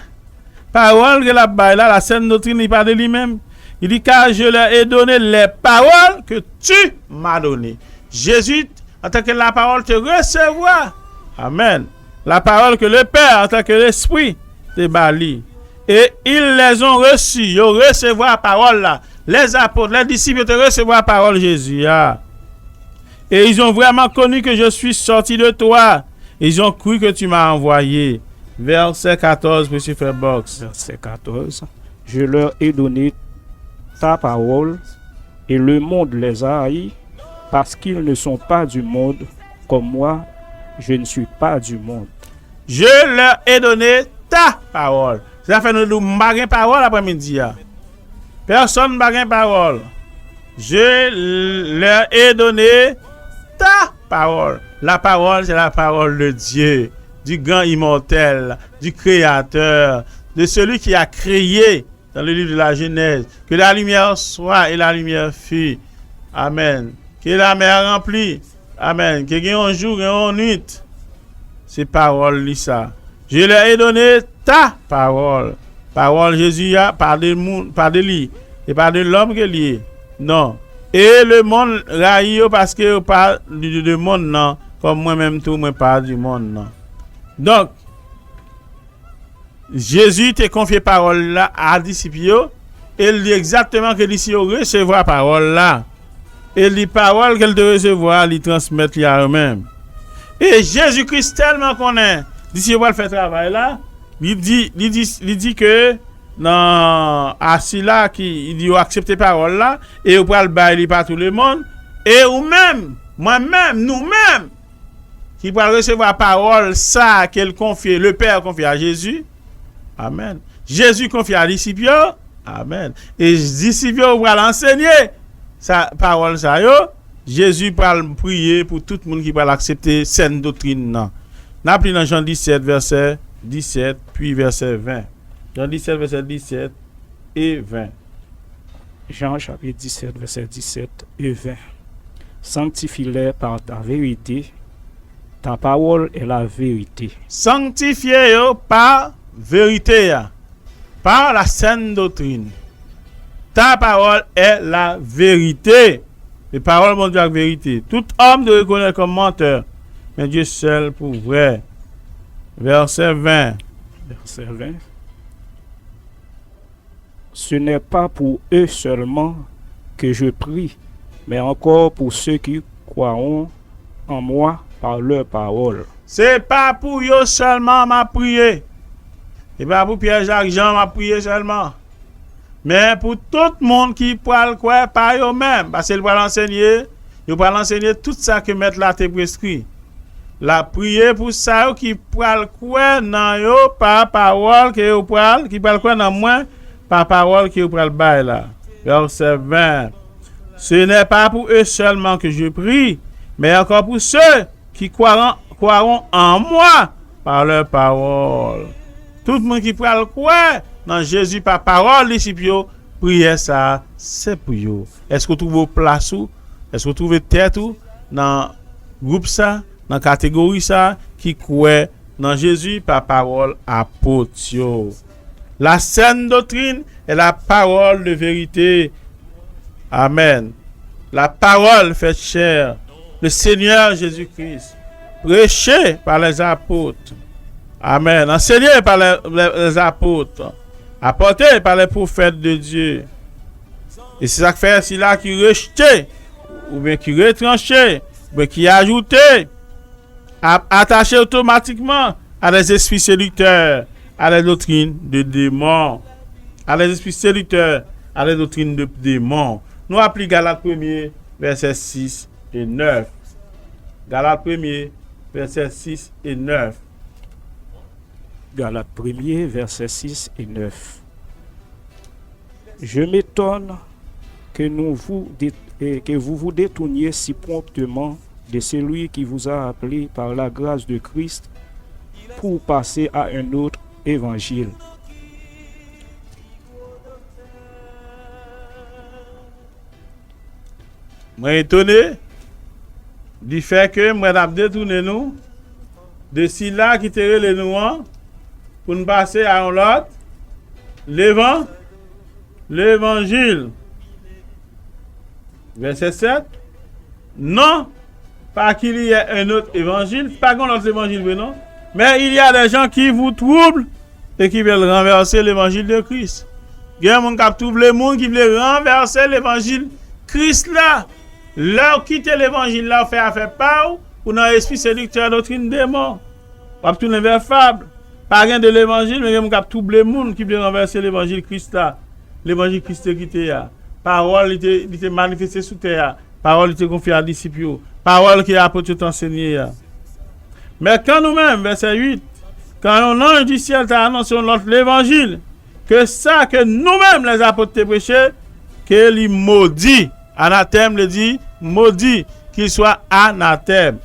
Parole que la baille là, la saine doctrine, il parle de lui-même. Il dit car je leur ai donné les paroles que tu m'as données. Jésus, en tant que la parole te recevra. Amen. La parole que le Père, en tant que l'Esprit, te bali. Et ils les ont reçus. Ils recevront la parole là. Les apôtres, les disciples te recevront la parole Jésus. Ah. Et ils ont vraiment connu que je suis sorti de toi. Ils ont cru que tu m'as envoyé. Verset 14, monsieur Fairbox. Verset 14. Je leur ai donné ta parole, et le monde les a haïs, parce qu'ils ne sont pas du monde, comme moi, je ne suis pas du monde. Je leur ai donné ta parole. Ça fait nous baguer parole après-midi. Personne baguer parole. Je leur ai donné ta parole. La parole, c'est la parole de Dieu, du grand immortel, du Créateur, de celui qui a créé dans le livre de la Genèse. Que la lumière soit et la lumière fut. Amen. Que la mer remplie. Amen. Que gagne un jour et une nuit. C'est parole ça. Je leur ai donné ta parole. Parole Jésus a par de lui et par de l'homme que lié. Non. Et le monde raille parce que parle du monde non, comme moi-même tout moi parle du monde non. Donc Jésus t'a confié parole là à disciples et il dit exactement que d'ici recevoir parole là. Et les paroles qu'elle doit recevoir, les transmettre à eux-mêmes. Et Jésus-Christ tellement connaît, d'ici va le faire travail là, il dit que dans assis là qui il dit accepter parole là et on va le bailler par tout le monde et ou même moi-même nous-mêmes qui va recevoir parole ça qu'elle confie le Père confie à Jésus. Amen. Jésus confie à disciples. Amen. Et disciples va l'enseigner sa parole ça yo. Jésus parle prier pour tout le monde qui va l'accepter saine doctrine non. N'a pris dans Jean 17 verset 17 puis verset 20. Jean 17 verset 17 et 20. Jean chapitre 17 verset 17 et 20. Sanctifie-les par ta vérité. Ta parole est la vérité. Sanctifiez-les par vérité, par la saine doctrine. Ta parole est la vérité. Les paroles mon Dieu la vérité. Tout homme doit reconnaître comme menteur, mais Dieu seul pour vrai. Verset 20. Verset 20. Ce n'est pas pour eux seulement que je prie, mais encore pour ceux qui croiront en moi par leur parole. C'est pas pour eux seulement m'a prié. C'est pas pour Pierre Jacques Jean m'a prié seulement. Mais pour tout le monde qui parle quoi par eux-mêmes, parce qu'il va l'enseigner, il va l'enseigner tout ça que mettre là te prescrit. La prière pour ça qui parle quoi dans yo par parole que yo parle, qui parle quoi dans moi par parole que yo parle bail là. Verset 20. Ce n'est pas pour eux seulement que je prie, mais encore pour ceux qui croiront en moi par leur parole. Tout le monde qui parle quoi dans Jésus par parole, disciples, prière ça, c'est pour vous. Est-ce que vous trouvez place ou? Est-ce que vous trouvez tête ou dans groupe ça, dans catégorie ça qui croit dans Jésus par parole apôtre yo. La saine doctrine est la parole de vérité. Amen. La parole faite chair, le Seigneur Jésus-Christ, prêché par les apôtres. Amen. Enseigné par les apôtres, apporté par les prophètes de Dieu. Et c'est ça que fait c'est là qui rejeté, ou bien qui retranché, ou bien qui ajouté, attaché automatiquement à des esprits séducteurs, à la doctrine de démons, à les esprits séducteurs, à la doctrine de démons. Nous appelons Galates 1er, versets 6 et 9. Galates 1er, versets 6 et 9. Galates 1er, versets 6 et 9. Je m'étonne que vous vous détourniez si promptement de celui qui vous a appelé par la grâce de Christ pour passer à un autre évangile. Moi étonné du fait que moi n'a détourné nous de si là qui tirait les nous pour nous passer à un autre l'évangile. Verset 7. Non, pas qu'il y ait un autre évangile, pas qu'on autre évangile, non. Mais il y a des gens qui vous troublent et qui veulent renverser l'évangile de Christ. Il y a des gens qui troublent le monde qui veulent renverser l'évangile Christ là. Leur quitter l'évangile là, fait affaire pas ou dans l'esprit séducteur doctrine démon. Pas tout vers fable. Pas rien de l'évangile, mais il y a des gens qui troublent le monde qui veulent renverser l'évangile Christ là. L'évangile Christ qui était là. Parole était manifestée sous terre. Parole était confiée à disciples. Parole qui a apôtre enseigné. Mais quand nous-mêmes, verset 8, quand un ange du ciel t'a annoncé l'évangile, que ça que nous-mêmes les apôtres prêché, que les maudit, anathème le dit, maudit, qu'il soit anathème.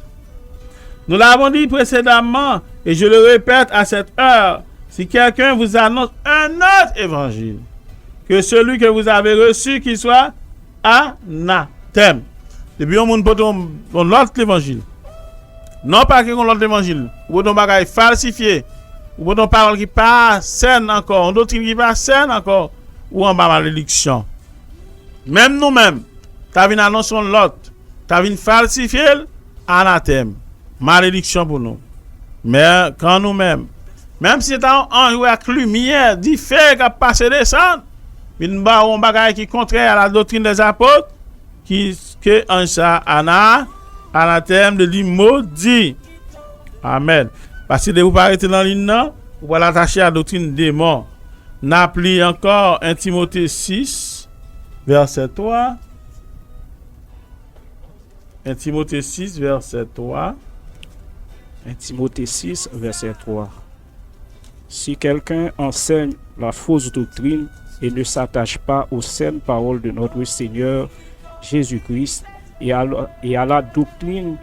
Nous l'avons dit précédemment, et je le répète à cette heure, si quelqu'un vous annonce un autre évangile, que celui que vous avez reçu, qu'il soit anathème. Depuis on monde peut l'autre évangile. Non pas que l'autre évangile. Ou ton bagage falsifié. Ou ton parole qui pas saine encore. Doctrine qui pas saine encore. Ou en bas malédiction. Même nous-mêmes, t'as vu annoncer l'autre. T'as vu falsifier anathème. Malédiction pour nous. Mais quand nous-mêmes, même si c'est un joueur avec lumière, dit fait qu'à passer descendre, une barre un bagage qui est contraire à la doctrine des apôtres, qui que en ça anathème de dit maudit. Amen. Parce que vous paraissez dans l'île non, vous allez l'attacher à la doctrine des morts. N'appli encore 1 Timothée 6, verset 3. 1 Timothée 6, verset 3. 1 Timothée 6, verset 3. Si quelqu'un enseigne la fausse doctrine et ne s'attache pas aux saines paroles de notre Seigneur Jésus-Christ et à la doctrine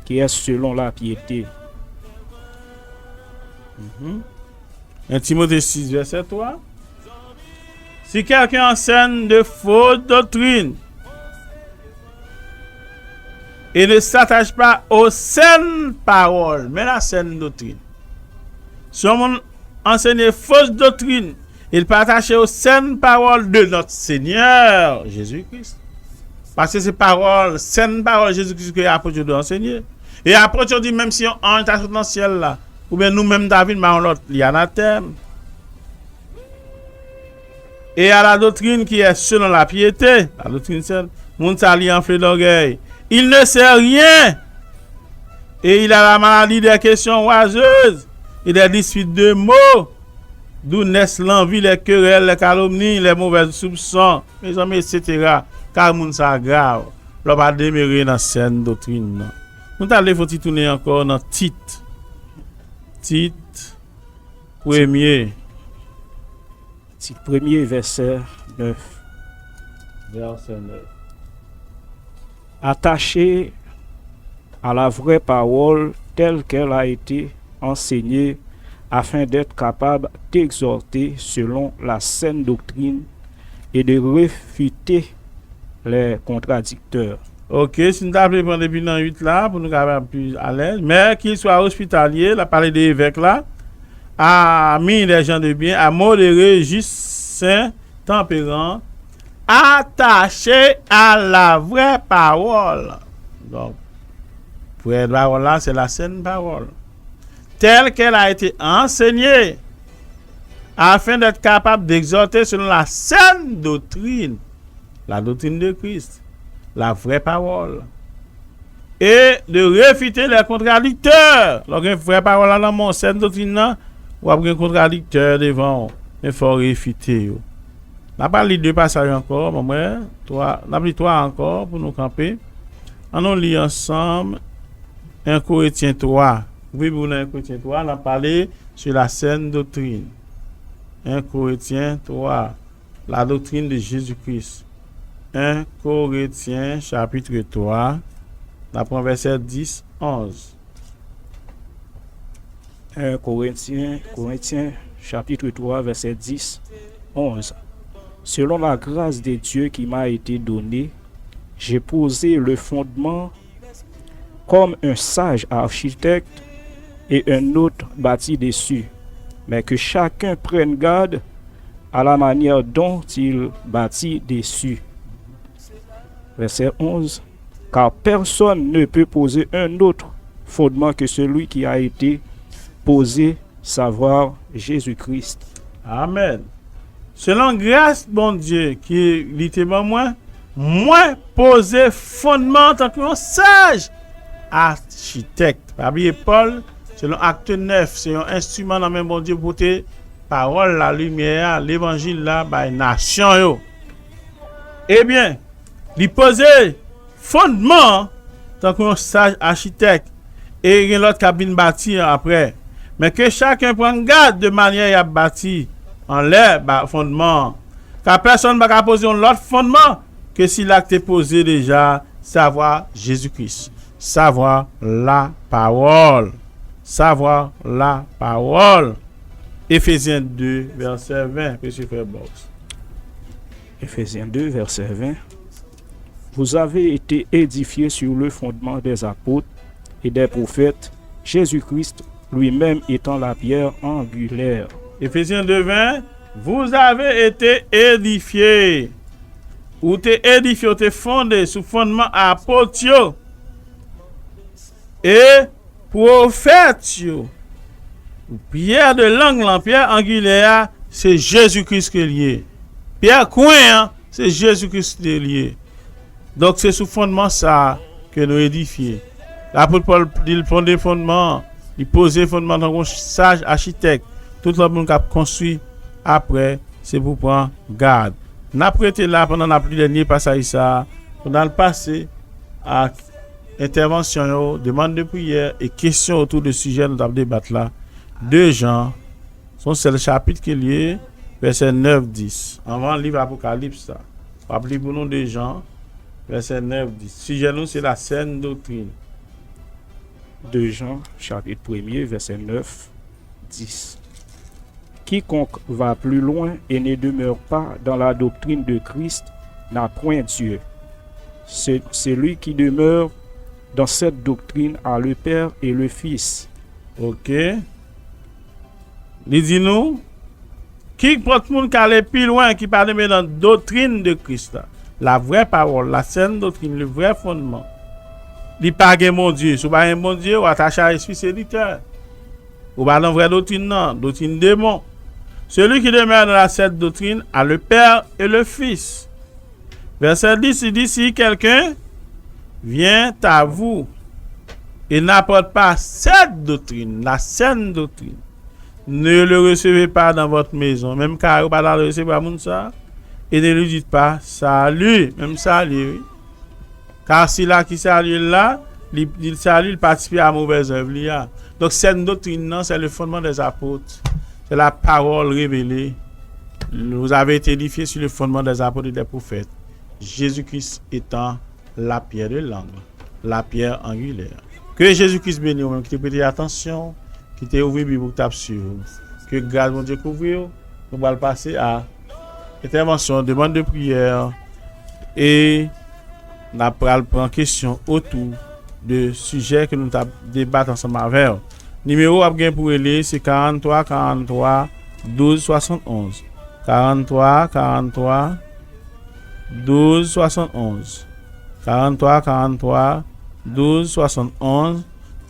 qui est selon la piété. 1 Timothée 6, verset 3. Si quelqu'un enseigne de fausses doctrines et ne s'attache pas aux saines paroles, mais la saine doctrine. Si on enseigne fausses doctrines, il peut attacher aux saines paroles de notre Seigneur Jésus-Christ. Parce que ces paroles, saines paroles de Jésus-Christ que l'apôtre doit enseigner. Et l'apôtre dit, même si on entre dans le ciel là, ou bien nous-mêmes David, mais on l'autre, il y a anathème. Et à la doctrine qui est selon la piété, la doctrine saine, mon sali enflé d'orgueil. Il ne sait rien. Et il a la maladie des questions oiseuses et des disputes de mots. D'où naissent l'envie, les querelles, les calomnies, les mauvais soupçons, mes amis, etc. Car moun sa grave. L'on va demeurer dans cette doctrine. Nous allons tourner encore dans Tite. Tite, premier. Tite premier, verset 9. Verset 9. Attaché à la vraie parole telle qu'elle a été enseignée afin d'être capable d'exhorter selon la saine doctrine et de réfuter les contradicteurs. OK, si nous t'appelons prendre depuis dans 8 là pour nous capables plus à l'aise, mais qu'il soit hospitalier, la parler des évêques là, à mis les gens de bien, à modéré, juste saint, tempérant, attaché à la vraie parole. Donc, vraie parole là, c'est la saine parole, telle qu'elle a été enseignée, afin d'être capable d'exhorter selon la saine doctrine, la doctrine de Christ, la vraie parole, et de réfuter les contradicteurs. Donc, une vraie parole dans mon saine doctrine, ou après un contradicteur devant, il faut réfuter. On n'a pas lu deux passages encore, mais toi, on a pris trois encore pour nous camper. On lit ensemble 1 Corinthiens 3. Oui, vous 1 Corinthiens 3, on a parlé sur la saine doctrine. 1 Corinthiens 3, la doctrine de Jésus-Christ. 1 Corinthiens chapitre 3, la première verset 10, 11. 1 Corinthiens chapitre 3, verset 10, 11. Selon la grâce de Dieu qui m'a été donnée, j'ai posé le fondement comme un sage architecte et un autre bâti dessus, mais que chacun prenne garde à la manière dont il bâtit dessus. Verset 11. Car personne ne peut poser un autre fondement que celui qui a été posé, savoir Jésus-Christ. Amen. Selon grâce, bon Dieu, qui littéralement moi poser fondement en tant qu'un sage architecte. Pas oublier Paul, selon acte 9, c'est un instrument dans même bon Dieu pour te parole, la lumière, l'évangile là, by nation yo. Eh bien, il poser fondement tant qu'un sage architecte et l'autre cabine bâtie après. Mais que chacun prenne garde de manière à bâtir en l'air fondement. Car personne ne va poser un autre fondement que si l'acte est posé déjà, savoir Jésus-Christ, savoir la parole, savoir la parole. Éphésiens 2, verset 20, monsieur Frère Box. Éphésiens 2, verset 20. Vous avez été édifiés sur le fondement des apôtres et des prophètes, Jésus-Christ lui-même étant la pierre angulaire. Éphésiens 2, 20. Vous avez été édifiés. Ou t'es édifié, ou t'es fondé sous fondement apôtre et prophète. Pierre de l'angle, pierre angulaire, c'est Jésus-Christ qui est lié. Pierre coin, c'est Jésus-Christ qui est lié. Donc c'est sous fondement ça que nous édifions. L'apôtre Paul il fondé fondement, il posait fondement dans un sage architecte. Tout le monde qui a construit après, c'est pour prendre garde. N'a prêté là pendant la plus dernier passage ça, pendant le passé à intervention, demande de prière et questions autour de sujet nous avons débattre là. 2 Jean, c'est le chapitre qui est lié, verset 9-10. Avant le livre Apocalypse ça. Rappelez pour nous 2 Jean, verset 9-10. Sujet nous c'est la saine doctrine. 2 Jean, chapitre 1er, verset 9-10. Quiconque va plus loin et ne demeure pas dans la doctrine de Christ n'a point Dieu. C'est celui qui demeure dans cette doctrine a le Père et le Fils. OK. Il dit nous, qui prend tout le monde qui allait plus loin, qui parle dans la doctrine de Christ, la vraie parole, la saine doctrine, le vrai fondement. Il pas que mon Dieu, si pas un bon Dieu, ou attaché à l'esprit séducteur. Ou pas dans la vraie doctrine, non, doctrine démon. Celui qui demeure dans la saine doctrine a le Père et le Fils. Verset 10, il dit, si quelqu'un vient à vous et n'apporte pas cette doctrine, la saine doctrine, ne le recevez pas dans votre maison, même car vous ne pouvez pas le recevoir à ça, et ne lui dites pas salut, même salut. Oui. Car si là qui salue là, il salue, il participe à mauvaise œuvre. Donc cette doctrine, non, c'est le fondement des apôtres. C'est la parole révélée. Vous avez été édifiés sur le fondement des apôtres et des prophètes. Jésus-Christ étant la pierre de l'angle, la pierre angulaire. Que Jésus-Christ bénisse, même qui te prête attention, qui te ouvre Bible pour sur. Que grâce mon Dieu couvre. Nous allons passer à intervention, demande de prière et n'a pas prendre question autour de sujet que nous débattons ensemble avec. Numéro à bien pour aller c'est 43 43 12 71. 43 43 12 71. 43 43 12 71.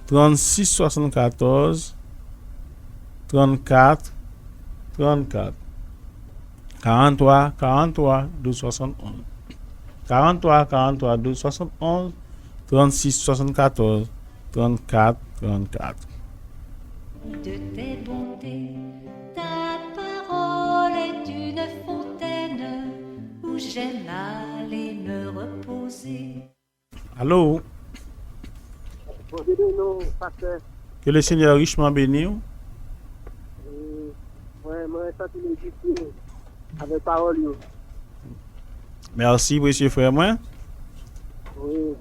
36 74 34 34. 43 43 12 71. 43 43 12 71. 36 74 34 34. De tes bontés, ta parole est une fontaine où j'aime aller me reposer. Allô? Que le Seigneur richement bénisse. Avec parole. Merci, monsieur frère moi. Oui.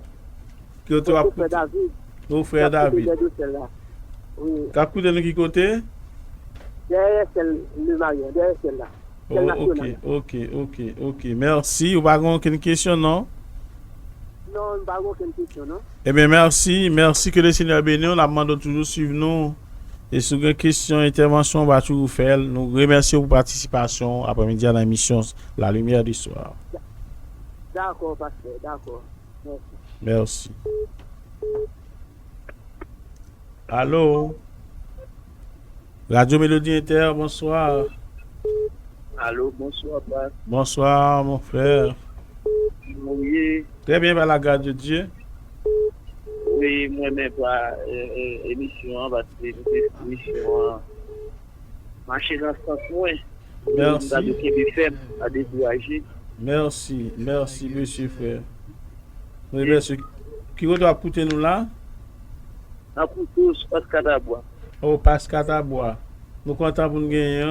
Que tu as Frère David. Mon frère David. Oui. Qu'a coûté de qui côté? Derrière celle le mari, derrière celle-là. Oh, ok. Merci. Ou pas aucune question, non? Non, pas aucune question, non? Eh bien, merci que le Seigneur bénisse. On a demandé toujours suivre nous. Et sur une question, intervention, on va toujours faire. Nous remercions pour participation après-midi à la mission La Lumière du Soir. D'accord, pasteur, d'accord. Merci. Allô? Radio Mélodie Inter, bonsoir. Allô, bonsoir, pasteur. Bonsoir, mon frère. Oui. Très bien, par la grâce de Dieu. Oui, moi-même, pas émission, parce que émission, marcher dans ce sens, Merci. à décourager. Merci, monsieur frère. Oui, merci. Qui doit écouter nous là? À pour tous, Pascal Dabois. Oh, Pascal Tabois. Nous comptons pour nous gagner.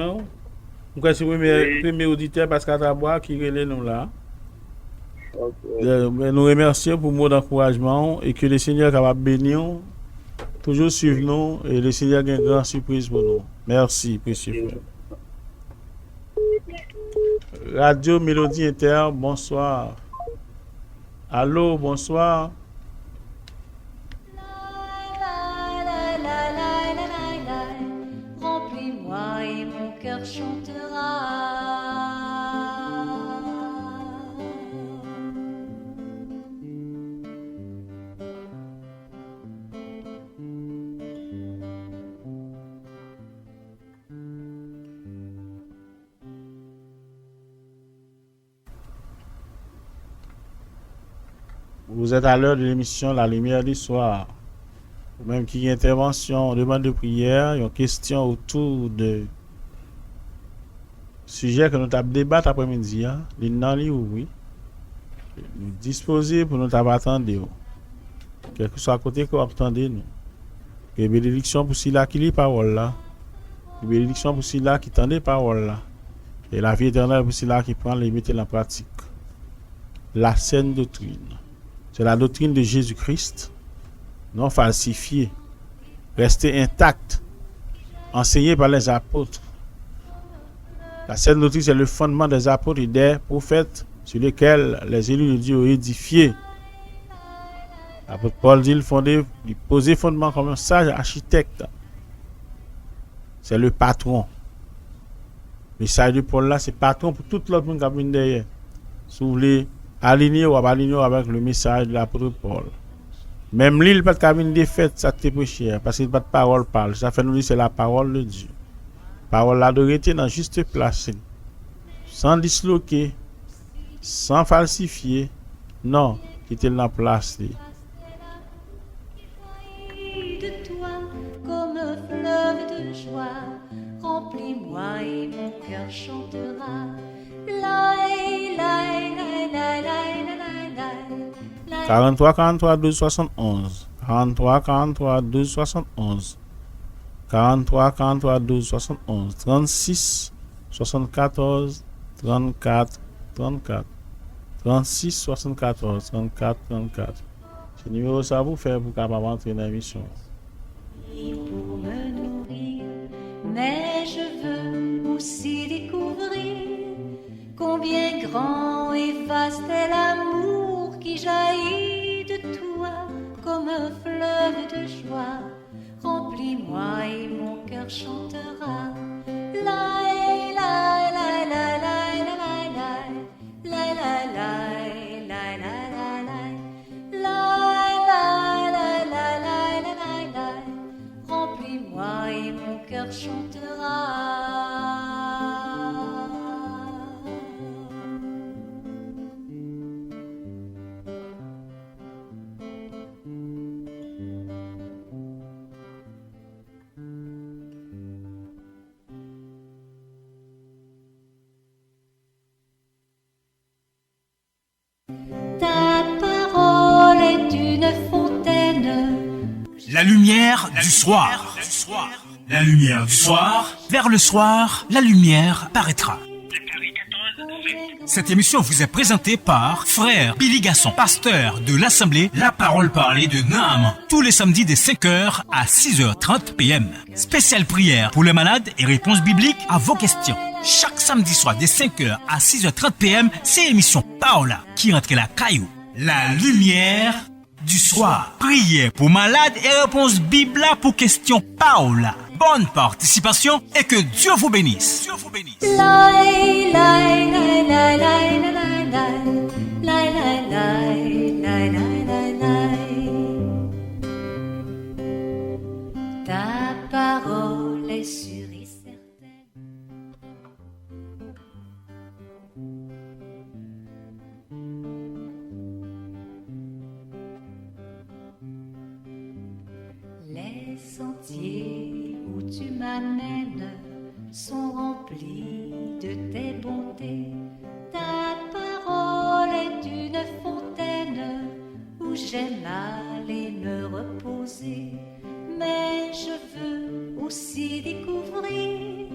Nous connaissons le premier auditeur Pascal Tabois qui relève nous là. Nous remercions pour le mot d'encouragement et que le Seigneur va bénir, toujours suivre nous et le Seigneur a une grande surprise pour nous. Merci, précieux frère. Radio Mélodie Inter, bonsoir. Allô, bonsoir. Remplis-moi et mon cœur chantera. Vous êtes à l'heure de l'émission La Lumière du Soir. Ou même qui y a intervention, demande de prière, une question autour de sujet que nous avons débattu après-midi. Non, oui. Nous disposer pour nous attendre. Quel que soit à côté que vous attendez nous. Que bénédiction pour ceux-là qui lit parole là. Que bénédiction pour ceux-là qui tendent parole là. Et la vie éternelle pour ceux-là qui prennent les mettre en pratique. La saine doctrine. C'est la doctrine de Jésus-Christ, non falsifiée, restée intacte, enseignée par les apôtres. La saine doctrine, c'est le fondement des apôtres et des prophètes sur lesquels les élus de Dieu ont édifié. L'apôtre Paul dit il posait fondement comme un sage architecte. C'est le patron. Le message de Paul là, c'est patron pour tout l'autre monde qui vient derrière. Si vous voulez aligné ou aligné avec le message de l'apôtre Paul. Même l'île pas de une défaite, ça te prêché parce que pas de parole parle. Ça fait nous dire c'est la parole de Dieu. Parole là doit être dans juste place, sans disloquer, sans falsifier. Non, qui était dans place. De toi comme un fleuve de joie, remplis-moi et mon cœur chantera. 43 43 12 71. 43 43 12 71. 43 43 12 71. 36 74 34 34. 36 74 34 34. Ce numéro ça vous fait pour capable entrer dans l'émission. Pour me nourrir, mais je veux aussi découvrir combien grand et vaste est l'amour qui jaillit de toi comme un fleuve de joie. Remplis-moi et mon cœur chantera. La la la la la la la la la la. Remplis-moi et mon cœur chantera. Ta parole est une fontaine. La lumière du soir. La lumière du soir. Vers le soir, la lumière paraîtra. Cette émission vous est présentée par Frère Billy Gasson, pasteur de l'Assemblée La Parole Parlée de Naham, tous les samedis de 5h à 6h30 p.m. Spéciale prière pour les malades et réponses bibliques à vos questions. Chaque samedi soir de 5h à 6h30 p.m, c'est l'émission Paola qui rentre la caillou. La lumière du soir. Prière pour malades et réponses bibliques pour questions Paola. Bonne participation et que Dieu vous bénisse. Dieu vous bénisse. Ta parole est sûre et certaine. Les sentiers où tu m'amènes sont remplis de tes bontés. Ta parole est une fontaine où j'aime aller me reposer. Mais je veux aussi découvrir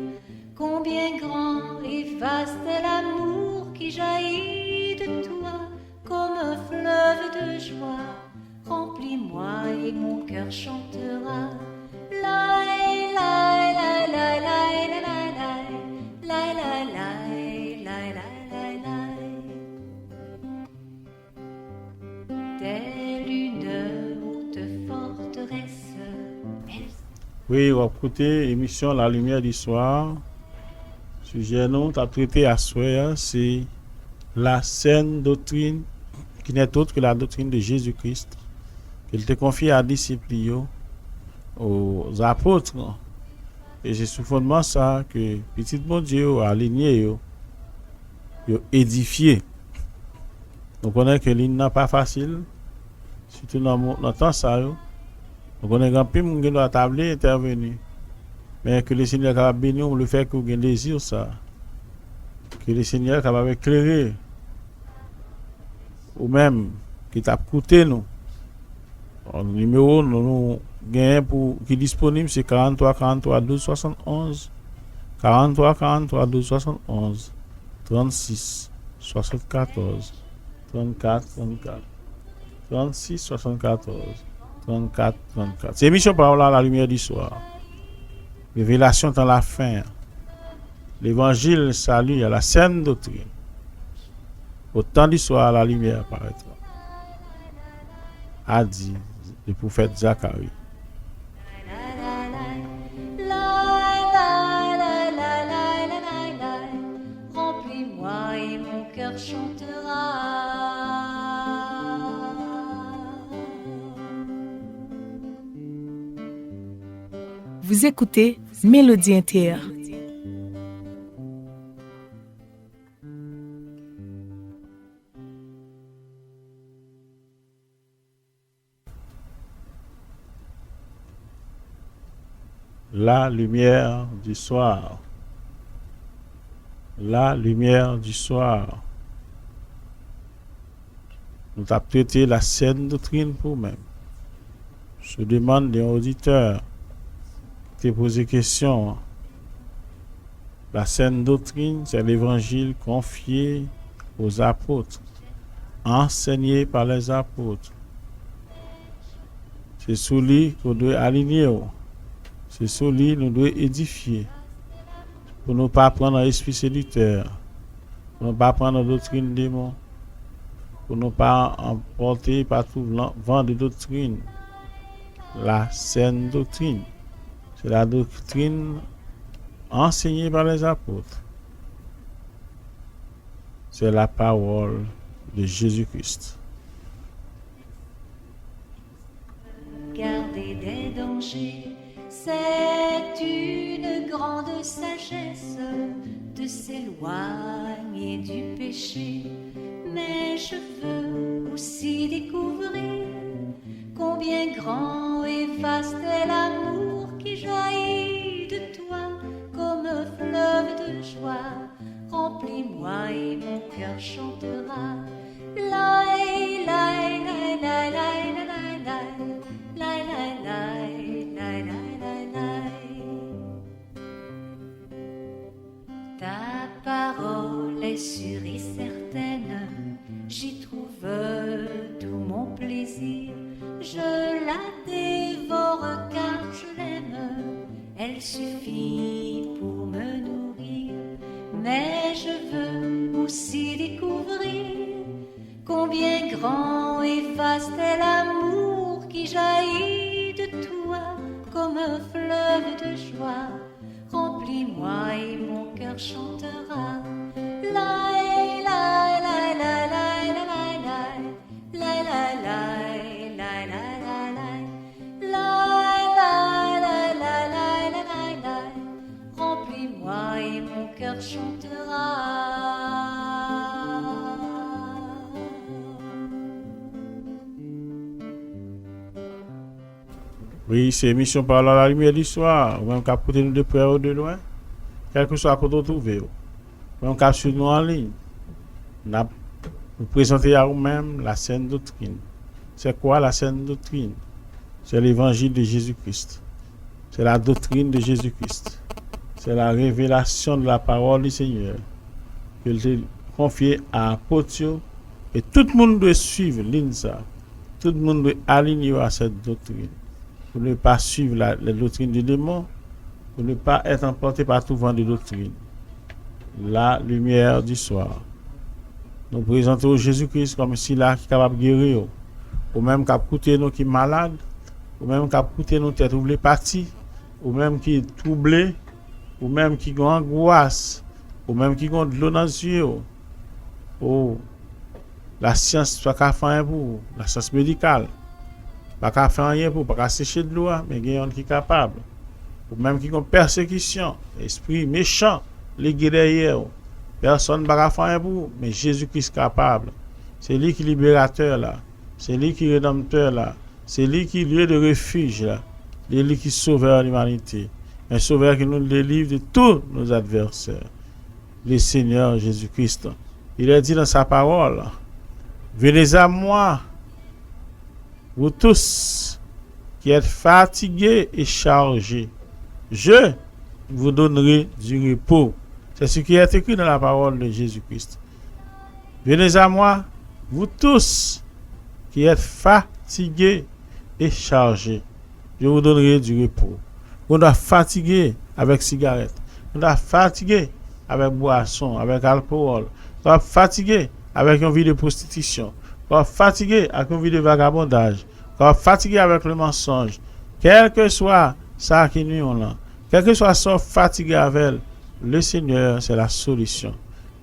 combien grand et vaste est l'amour qui jaillit de toi comme un fleuve de joie. Remplis-moi et mon cœur chantera. La la la la la la la la la la la. Telle une haute forteresse. Oui, on va écouter l'émission La Lumière du Soir. Sujet nous t'as traité à soir, c'est la saine doctrine qui n'est autre que la doctrine de Jésus-Christ. qu'il te confie à disciples, aux apôtres. Et c'est sous fondement ça que petit bon Dieu a aligné, édifié. On connaît que l'île n'est pas facile, surtout dans le temps ça. On connaît grand peu qui doit tabler intervenir. Mais que le Seigneur capable bénir, on le fait qu'on ait désir ça. Que le Seigneur capable éclairer. Ou même qui t'a coûté nous. Le numéro nous gagne pour qui est disponible c'est 43 43 12 71 43 43 12 71 36 74 34 34 36 74 34 34. C'est émission Parole à la lumière du soir. Révélation dans la fin. L'évangile salut à la saine doctrine. Au temps du soir la lumière paraîtra. A dit le prophète Zacharie. Remplis-moi et mon cœur chantera. Vous écoutez Mélodie Inter. La lumière du soir. La lumière du soir. Nous avons traité la saine doctrine pour nous-mêmes. Je demande des auditeurs qui posent des questions. La saine doctrine, c'est l'évangile confié aux apôtres, enseigné par les apôtres. C'est sous lui qu'on doit aligner. C'est sur lui nous devons édifier. Pour ne pas prendre l'esprit séducteur. Pour ne pas prendre la doctrine démon. pour ne pas emporter par tout vent de doctrine. La saine doctrine, c'est la doctrine enseignée par les apôtres. C'est la parole de Jésus-Christ. Garder des dangers, c'est une grande sagesse de s'éloigner du péché. Mais je veux aussi découvrir combien grand et vaste est l'amour qui jaillit de toi comme un fleuve de joie. Remplis-moi et mon cœur chantera. Lai, lai, lai, lai, lai, lai, lai, lai, lai, lai, lai, lai, lai. Ta parole est sûre et certaine, j'y trouve tout mon plaisir. Je la dévore car je l'aime, elle suffit pour me nourrir. Mais je veux aussi découvrir combien grand et vaste est l'amour qui jaillit de toi comme un fleuve de joie. Remplis-moi et mon cœur chantera. Lai, lai, lai, lai, lai, lai, lai, lai, lai, lai, lai, lai, lai, lai, lai, lai, lai, lai, lai. Remplis-moi et mon cœur chantera. Oui, c'est émission par la lumière du soir. Ou même qu'à côté nous de près ou de loin. Quel que soit côté où trouver. Ou même qu'à suivre nous en ligne. Vous présentez à vous-même la saine doctrine. C'est quoi la saine doctrine? C'est l'évangile de Jésus-Christ. C'est la doctrine de Jésus-Christ. C'est la révélation de la parole du Seigneur. Que j'ai confié à l'apôtre. Et tout le monde doit suivre l'INSA. Tout le monde doit aligner à cette doctrine. Pour ne pas suivre la doctrine du démon, pour ne pas être emporté par tout vent de doctrine. La lumière du soir. Nous présentons Jésus-Christ comme si là qui est capable de guérir, ou même qui a coûté nous qui est malade, ou même qui a coûté nous tête oubliée partie, ou même qui est troublé, ou même qui a angoisse, ou même qui a de l'eau dans les yeux. Oh, la science soit qu'à faire pour la science médicale. Pas qu'à faire rien pour pas sécher de l'eau, mais il y a qui est capable. Ou même qui ont persécution, esprit méchant, les derrière. Personne ne peut faire rien pour, mais Jésus-Christ est capable. C'est lui qui est libérateur là. C'est lui qui est rédempteur là. C'est lui qui est lieu de refuge là. C'est lui qui est sauveur de l'humanité. Un sauveur qui nous délivre de tous nos adversaires. Le Seigneur Jésus-Christ. Il a dit dans sa parole, venez à moi, vous tous qui êtes fatigués et chargés, je vous donnerai du repos. C'est ce qui est écrit dans la parole de Jésus-Christ. Venez à moi, vous tous qui êtes fatigués et chargés, je vous donnerai du repos. On doit fatiguer avec cigarette, on doit fatiguer avec boisson, avec alcool, on doit fatiguer avec une vie de prostitution, on doit fatiguer avec une vie de vagabondage, on doit fatiguer avec le mensonge. Quel que soit ça qui nous on là, quel que soit ça fatigué avec le Seigneur, c'est la solution.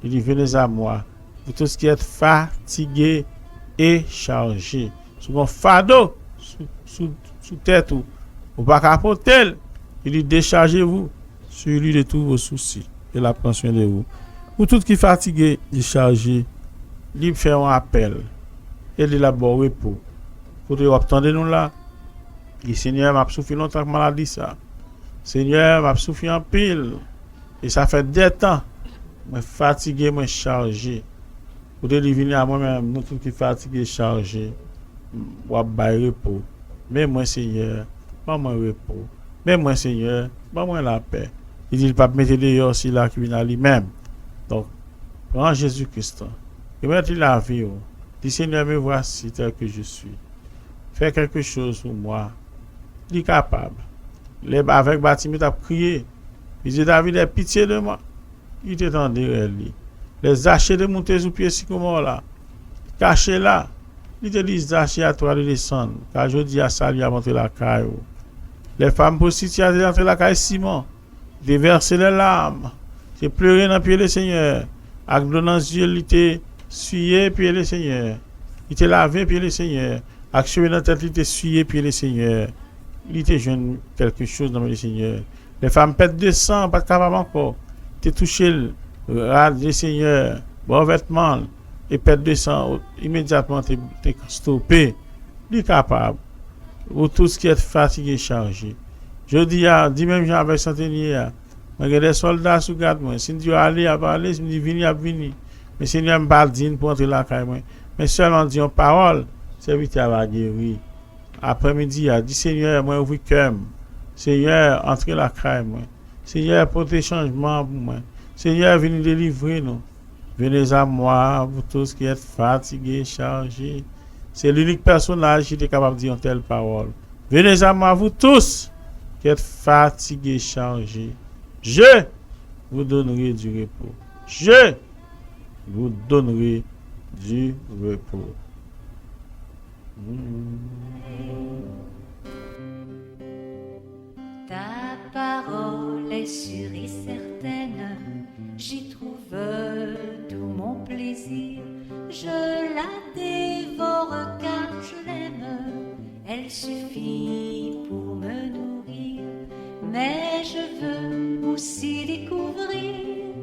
Il dit venez à moi, vous tous qui êtes fatigués et chargés. Sous mon fardeau, sous tête ou pas capoter. Il dit déchargez-vous sur lui de tous vos soucis. Et la prend soin de vous. Pour tout qui est fatigué et chargé, il fait un appel. Et il a bon repos. Pour vous attendre nous là. Le Seigneur m'a souffert longtemps que maladie ça. Seigneur m'a souffert en pile. Et ça fait des temps. Je suis fatigué, je suis chargé. Pour te venir à moi-même, nous tous qui fatigués et chargés, je vais repos. Mais moi, Seigneur, pas moi repos. Mais moi, Seigneur, pas moi la paix. Il dit, il ne peut pas mettre dehors si là qui vient à lui-même. Donc, prends Jésus-Christ. Et mettre la vie. Dis, Seigneur, me voici tel que je suis. Fais quelque chose pour moi. Il est capable. Avec Bartimée, il a crié. Il dit, David, aie pitié de moi. Il était en derrière lui. Les hachés de monter sous pied sycomore là. caché là. Il te dit Zaché à toi de descendre. Car je dis à ça, lui a monté la caille. Les femmes prostituées ont entré la caille Simon. Déverser les larmes. J'ai pleuré dans le pied du Seigneur. Avec l'eau dans les yeux, il était essuyé pied du Seigneur. Il était lavé pied du Seigneur. Avec cheveux dans la tête, il était essuyé pied du Seigneur. Il était jeune quelque chose dans le Seigneur. Les femmes pètent de sang, pas de capable encore. Tu touché le rad du Seigneur, bon vêtement, et pètent de sang, immédiatement tu es stoppé. Il est capable. Ou tout ce qui est fatigué, chargé. Je dis même Jean avec centenier, il y a des soldats sous garde moi. Si Dieu allait à parler, je me dis vini à venir. Mais Seigneur me baldine pour entrer là quand même. Mais seulement dit en parole, serviteur va guérir. Après-midi, a dit Seigneur, moi ouvre cœur. Seigneur, entrez la caille moi. Seigneur, portez changement pour moi. Seigneur, venez délivrer nous. Venez à moi, vous tous qui êtes fatigués, chargés. C'est l'unique personnage qui est capable de dire une telle parole. Venez à moi, vous tous qui êtes fatigués, chargés. Je vous donnerai du repos. Je vous donnerai du repos. Ta parole est sûre et certaine, j'y trouve tout mon plaisir. Je la dévore car je l'aime, elle suffit pour me nourrir. Mais je veux aussi découvrir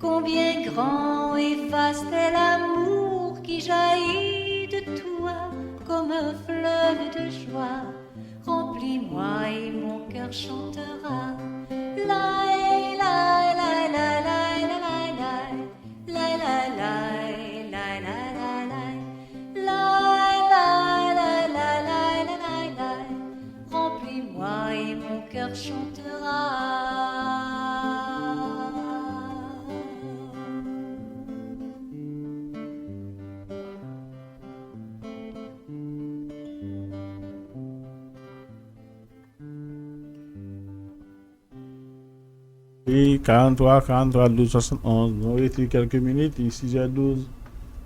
combien grand et vaste est l'amour qui jaillit de toi comme un fleuve de joie. Remplis-moi et mon cœur chantera. La la la la la la la la la la la la la. Remplis-moi et mon cœur chantera. Et 43, 12, 71. Nous avons été quelques minutes, 6h12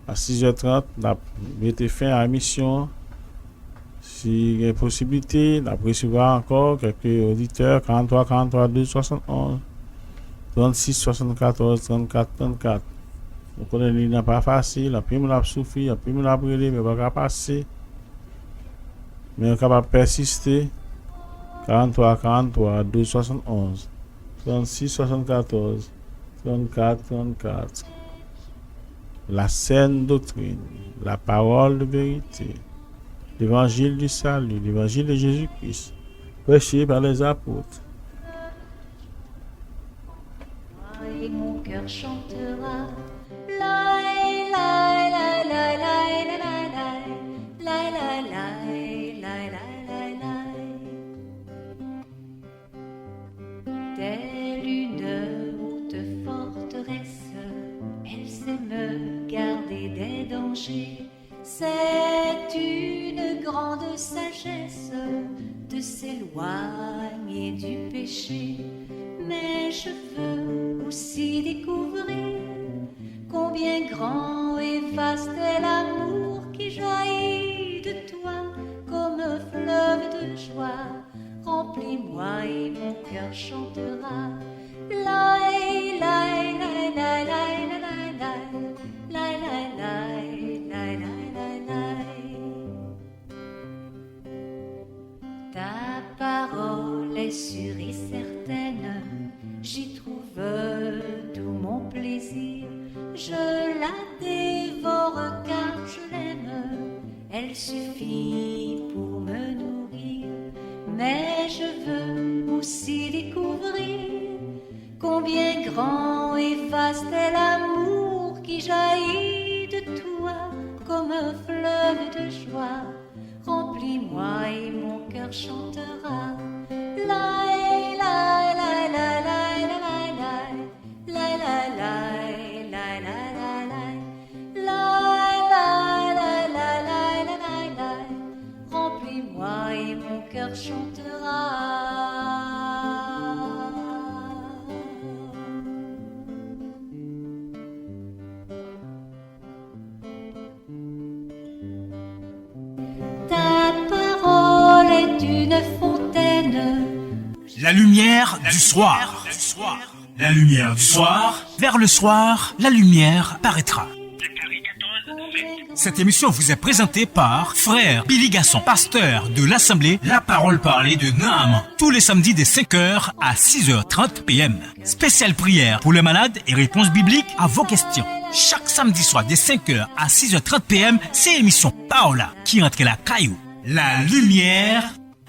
à 6h30. Nous avons mis fin à la mission. Si il y a possibilité, nous avons recevoir encore quelques auditeurs. 43, 12, 71. 36, 74, 34, 34. Nous connaissons que ce n'est pas facile. La prime a souffert, la prime a brûlé, mais on va passer. Mais on est capable de persister. 43, 12, 71. 36, 74, 34, 34. La saine doctrine, la parole de vérité, l'évangile du salut, l'évangile de Jésus-Christ, prêché par les apôtres. Et mon cœur chantera. La la la la la la la la la la la la. Telle une haute forteresse, elle sait me garder des dangers. C'est une grande sagesse de s'éloigner du péché. Mais je veux aussi découvrir combien grand et vaste est l'amour qui jaillit de toi comme un fleuve de joie. Remplis-moi et mon cœur chantera. La la la la la la la la la la. Ta parole est sûre et certaine, j'y trouve tout mon plaisir. Je la dévore car je l'aime, elle suffit pour me nourrir. Mais je veux aussi découvrir combien grand et vaste est l'amour qui jaillit de toi comme un fleuve de joie. Remplis-moi et mon cœur chantera. La la la la la la la la la la. Remplis-moi et mon cœur chantera. une fontaine. La lumière du soir. La lumière du soir. Vers le soir, la lumière paraîtra. Cette émission vous est présentée par Frère Billy Gasson, pasteur de l'Assemblée La Parole Parlée de Naham, tous les samedis de 5h à 6h30 p.m. Spéciale prière pour les malades et réponses bibliques à vos questions. Chaque samedi soir de 5h à 6h30 p.m, c'est l'émission Paola qui entre la caillou. La lumière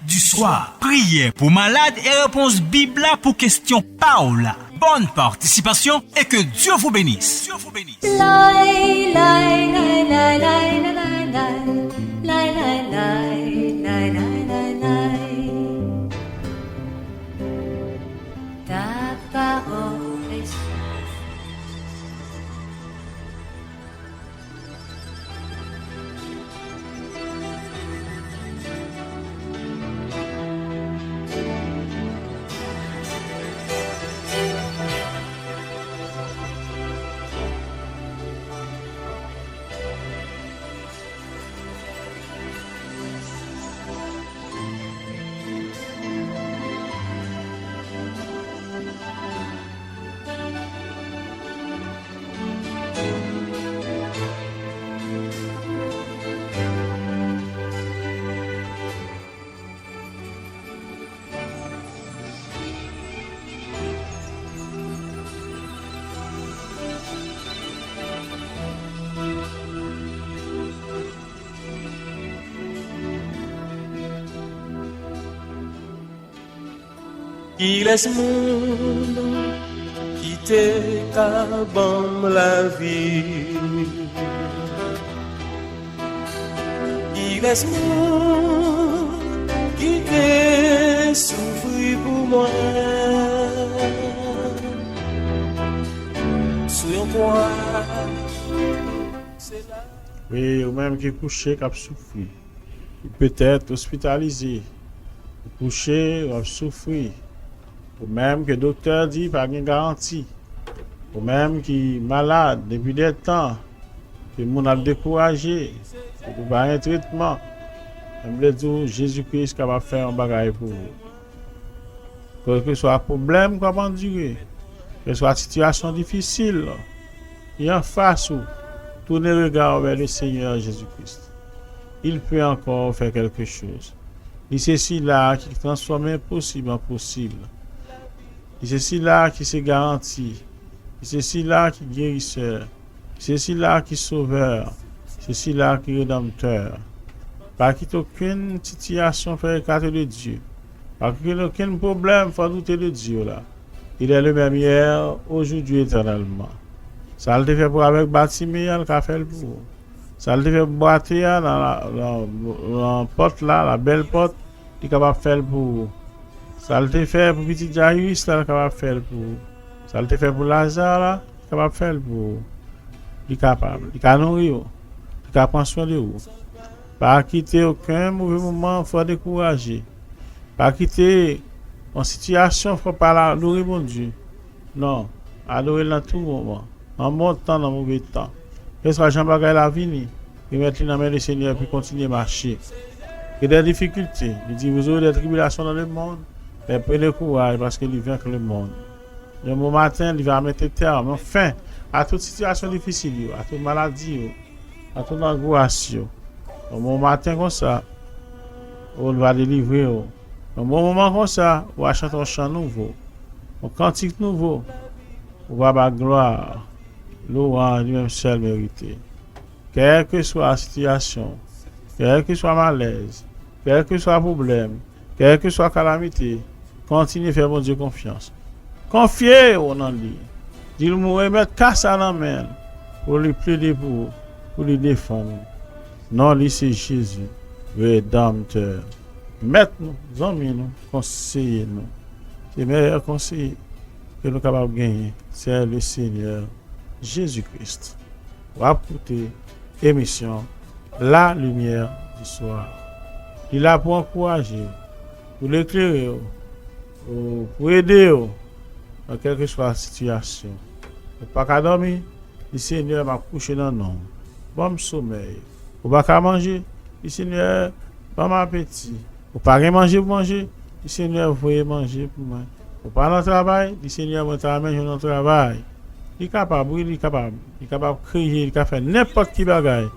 du soir. Prière pour malades et réponses bibliques pour questions Paola. Bonne participation et que Dieu vous bénisse. Dieu vous bénisse. Lai, lai, lai, lai, lai, lai, lai, lai, lai, lai, lai, lai, lai, lai. Ta parole est Qui laisse monde quitter cabane la vie. Qui laisse monde quitter souffrir pour moi. Sur toi, c'est là. Oui, ou même qui est couché, qui a souffert. Il peut être hospitalisé. Couché, qui a souffert. Ou même que le docteur dit pas de garantie. Ou même qui est malade depuis des temps. Que le monde a découragé. Que pas un traitement. Je veux dire, Jésus-Christ qui va faire un bagage pour vous. Quel que soit le problème qu'on va endurer. Que ce soit une situation difficile. Et en face, tournez le regard vers le Seigneur Jésus-Christ. Il peut encore faire quelque chose. Et c'est ceci-là qui transforme l'impossible en possible. Et c'est ceci-là qui se garantit. Et c'est ceci-là qui est guérisseur. C'est ceci-là qui est sauveur. C'est ceci-là qui est rédempteur. Pas qu'il n'y ait aucune situation faire écarter de Dieu. Pas qu'il n'y ait aucun problème faire douter de Dieu là. Il est le même hier, aujourd'hui, éternellement. Ça le fait pour avec Bartiméa, il a fait le pour. Ça le fait boiter dans la porte là, la belle porte, il est capable de faire pour. Ça le fait pour petit Jairus, là, il est capable de faire pour. Ça le fait pour Lazare, là, il est capable de faire pour. Il est capable. Il est nourri, il est capable de prendre soin de vous. Pas quitter aucun mauvais moment, il faut décourager. Pas quitter en situation, il ne faut pas adorer mon Dieu. Non, adorer dans tout moment. En bon temps, dans mauvais temps. Que ce soit Jean-Baptiste la vie, il met dans la main du Seigneur puis continuer à marcher. Il y a des difficultés. Il dit, vous aurez des tribulations dans le monde, mais prenez courage parce qu'il vient que le monde. Le bon matin, il va mettre terme. Enfin, à toute situation difficile, à toute maladie, à toute angoisse. Au bon matin comme ça, on va délivrer. Au bon moment comme ça, on va chanter un chant nouveau, un cantique nouveau. On va avoir gloire, louange lui-même seul mérité. Quelle que soit la situation, quel que soit malaise, quel que soit le problème, quelle que soit la calamité, continuez à faire mon Dieu confiance. Confiez en lui. Dis-le-moi, mettre casse à la main pour lui plaider pour lui défendre. Non, lui c'est Jésus, rédempteur. Mettez-nous, amis-nous, conseillez-nous. C'est le meilleur conseil que nous sommes capables de gagner. C'est le Seigneur Jésus-Christ. Pour écouter l'émission La Lumière du Soir. Il est là pour encourager, pour l'éclairer, pour aider dans quelle que soit la situation. Pas qu'à dormir, le Seigneur m'a couché dans le nom. Bon sommeil. Ou pas qu'à manger, le Seigneur, bon appétit. Ou pas rien manger pour manger, le Seigneur vous pouvez manger pour moi. Ou pas dans le travail, le Seigneur vous t'amène dans le travail. Il est capable, oui, il est capable de crier, il est capable de faire n'importe qui bagaille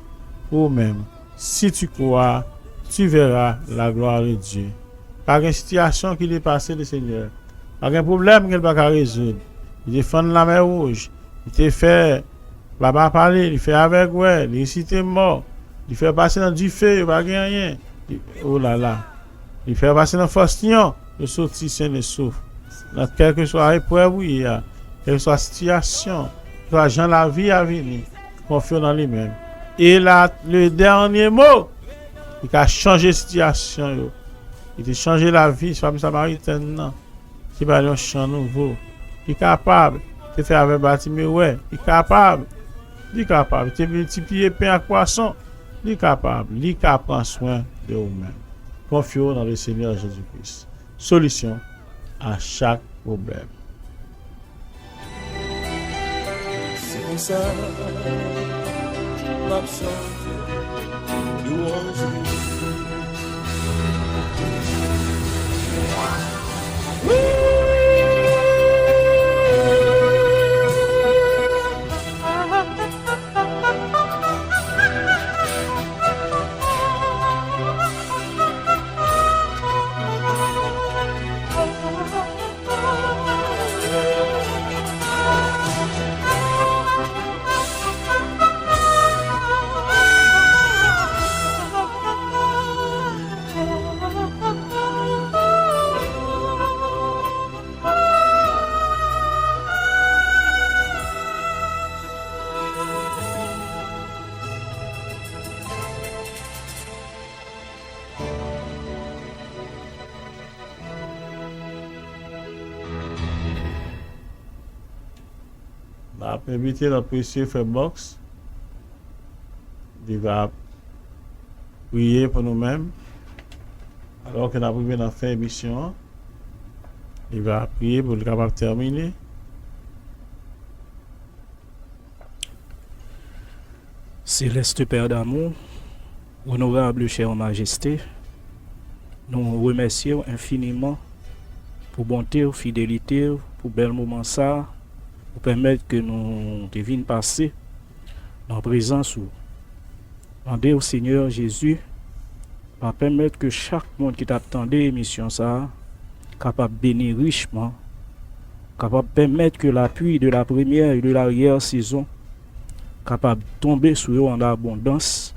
pour vous-même. Si tu crois, tu verras la gloire de Dieu. Pas une situation qui est passée le Seigneur. Pas un problème qu'il va résoudre. Il défend la mer rouge. Il te fait, papa parler, il fait avec ouais, il cite mort. Il fait passer dans du feu, il va rien. Oh là là. Il fait passer dans Faustion, le sorti sain et sauf. Dans quelle que soit épreuve, oui, quelle que soit situation, soit Jean la vie à venir, confiant dans lui-même. Et là, le dernier mot, il a changé la situation. Il a changé la vie, femme samaritaine, non. Qui va aller un champ nouveau. Il est capable de faire avec Bartimée, ouais. Il est capable. De multiplier pain à poisson. Il est capable. Il prend soin de vous-même. Confions dans le Seigneur Jésus-Christ. Solution à chaque problème. C'est comme ça, ma chante, louange. Inviter notre précieux frère Box. Il va prier pour nous-mêmes. Alors qu'on a privé dans la fin de l'émission, il va prier pour le capable de terminer. Céleste Père d'amour, honorable chère Majesté, nous remercions infiniment pour bonté, fidélité, pour bel moment ça, pour permettre que nous devions passer dans la présence ou demander au Seigneur Jésus va permettre que chaque monde qui t'attendait l'émission ça capable de bénir richement, capable de permettre que l'appui de la première et de l'arrière saison capable de tomber sur eux en abondance,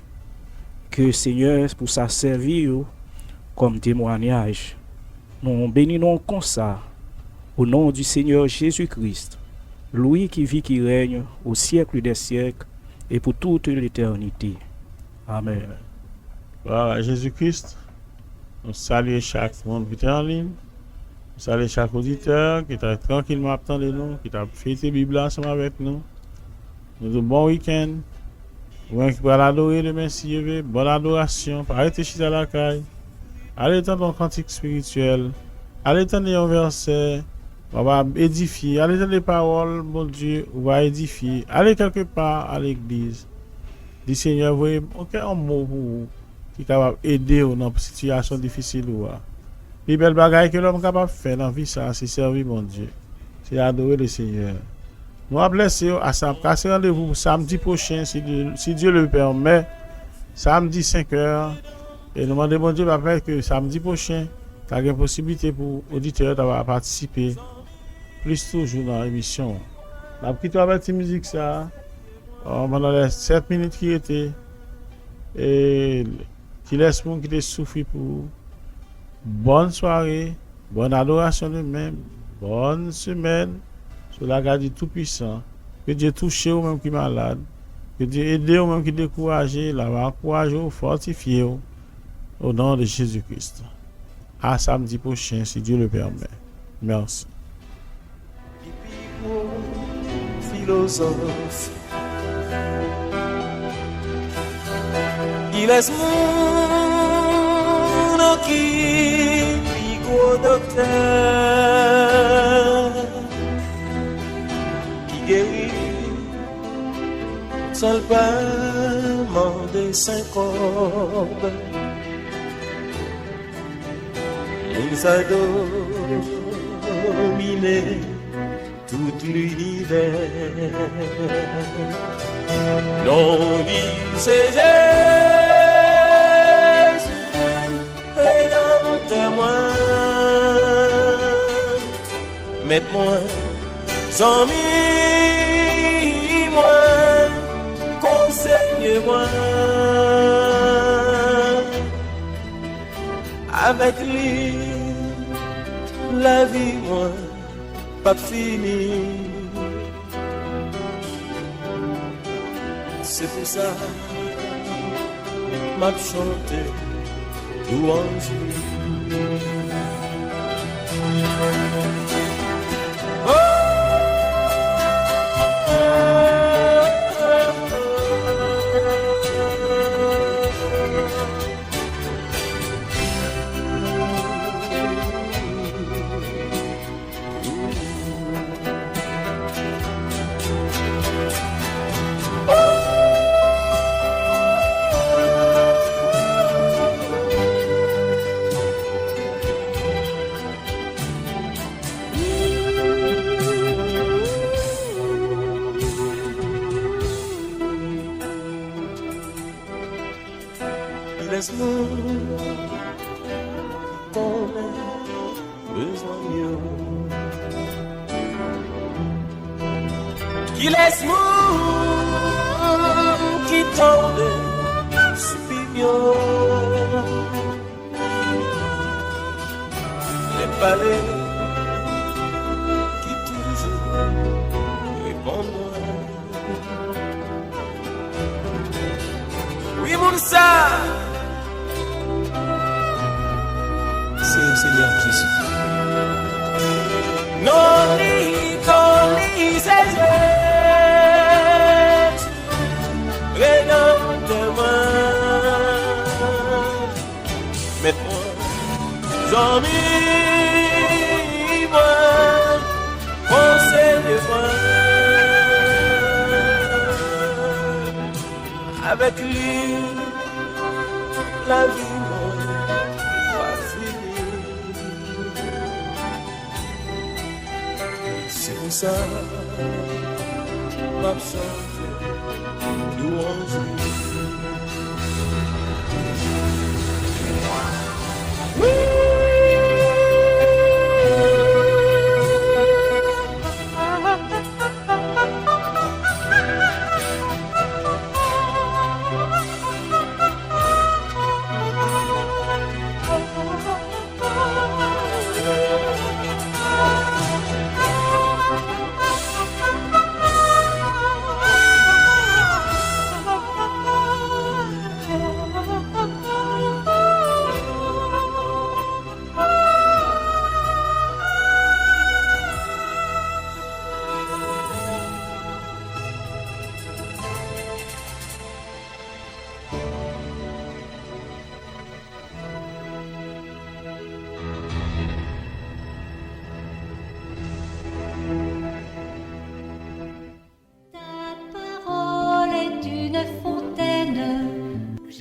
que Seigneur pour ça servir comme témoignage. Nous bénissons comme ça au nom du Seigneur Jésus-Christ, lui qui vit, qui règne au siècle des siècles et pour toute l'éternité. Amen. Voilà, Jésus-Christ, nous saluons chaque monde qui est en ligne, nous saluons chaque auditeur qui est tranquillement attendant nous, qui a fait la Bible ensemble avec nous. Nous avons un bon week-end. Vous qui va l'adorer demain si vous voulez, bonne adoration. Arrêtez chez la caille. Allez entendre un cantique spirituel. Allez entendre un verset. On va édifier. Allez entendre les paroles, mon Dieu, on va édifier. Allez quelque part à l'église. Dis Seigneur, vous voyez, un mot pour vous qui est capable d'aider dans une situation difficile. Les belles bagailles que l'homme est capable de faire dans la vie, c'est servir mon Dieu. C'est adorer le Seigneur. Nous avons blessé à passer rendez-vous samedi prochain, si Dieu le permet, samedi 5h. Et nous demandons, bon Dieu, que samedi prochain, il y a une possibilité pour l'auditeurs d'avoir participé plus toujours dans l'émission. Nous avons quitté avec cette musique, ça, pendant les 7 minutes qui étaient, et qui laisse pour qui souffrir pour bonne soirée, bonne adoration de même, bonne semaine. Sous la garde du Tout-Puissant, que Dieu touche ou même qui est malade, que Dieu aide ou même qui est découragé, la va encourager ou fortifier au nom de Jésus-Christ. À samedi prochain, si Dieu le permet. Merci. Philosophe, il est mon qui gros docteur. Guéri, seulement des syncopes. nous a dominé tout l'univers. Non, dit c'est Jésus, regarde-moi, mets-moi, sans moi, conseille-moi. Avec lui, la vie, moi, pas finie. C'est pour ça, m'a chanté louange. Laisse-moi qu'on ait besoin mieux. Qui laisse-moi qui tombe spignon. Les palais qui toujours répondent. Oui, mon ça. C'est le Seigneur Jésus. Non, c'est Jésus. Regarde-moi. Mets-moi, moi, conseille-moi. Avec lui, la vie. C'est pour ça, ma chante louange.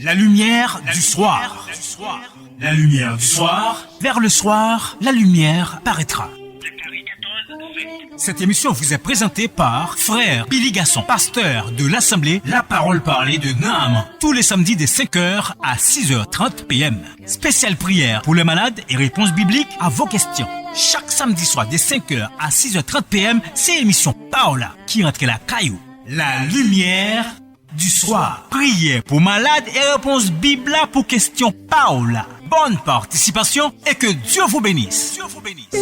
La lumière du soir. La lumière du soir. Vers le soir, la lumière paraîtra. Cette émission vous est présentée par Frère Billy Gasson, pasteur de l'Assemblée La Parole Parlée de Naham, tous les samedis de 5h à 6h30 p.m. Spéciale prière pour les malades et réponses bibliques à vos questions. Chaque samedi soir de 5h à 6h30 p.m, c'est l'émission Paola qui entre la caillou. La lumière du soir. Prière pour malades et réponses bibliques pour questions Paola. Bonne participation et que Dieu vous bénisse. Dieu vous bénisse.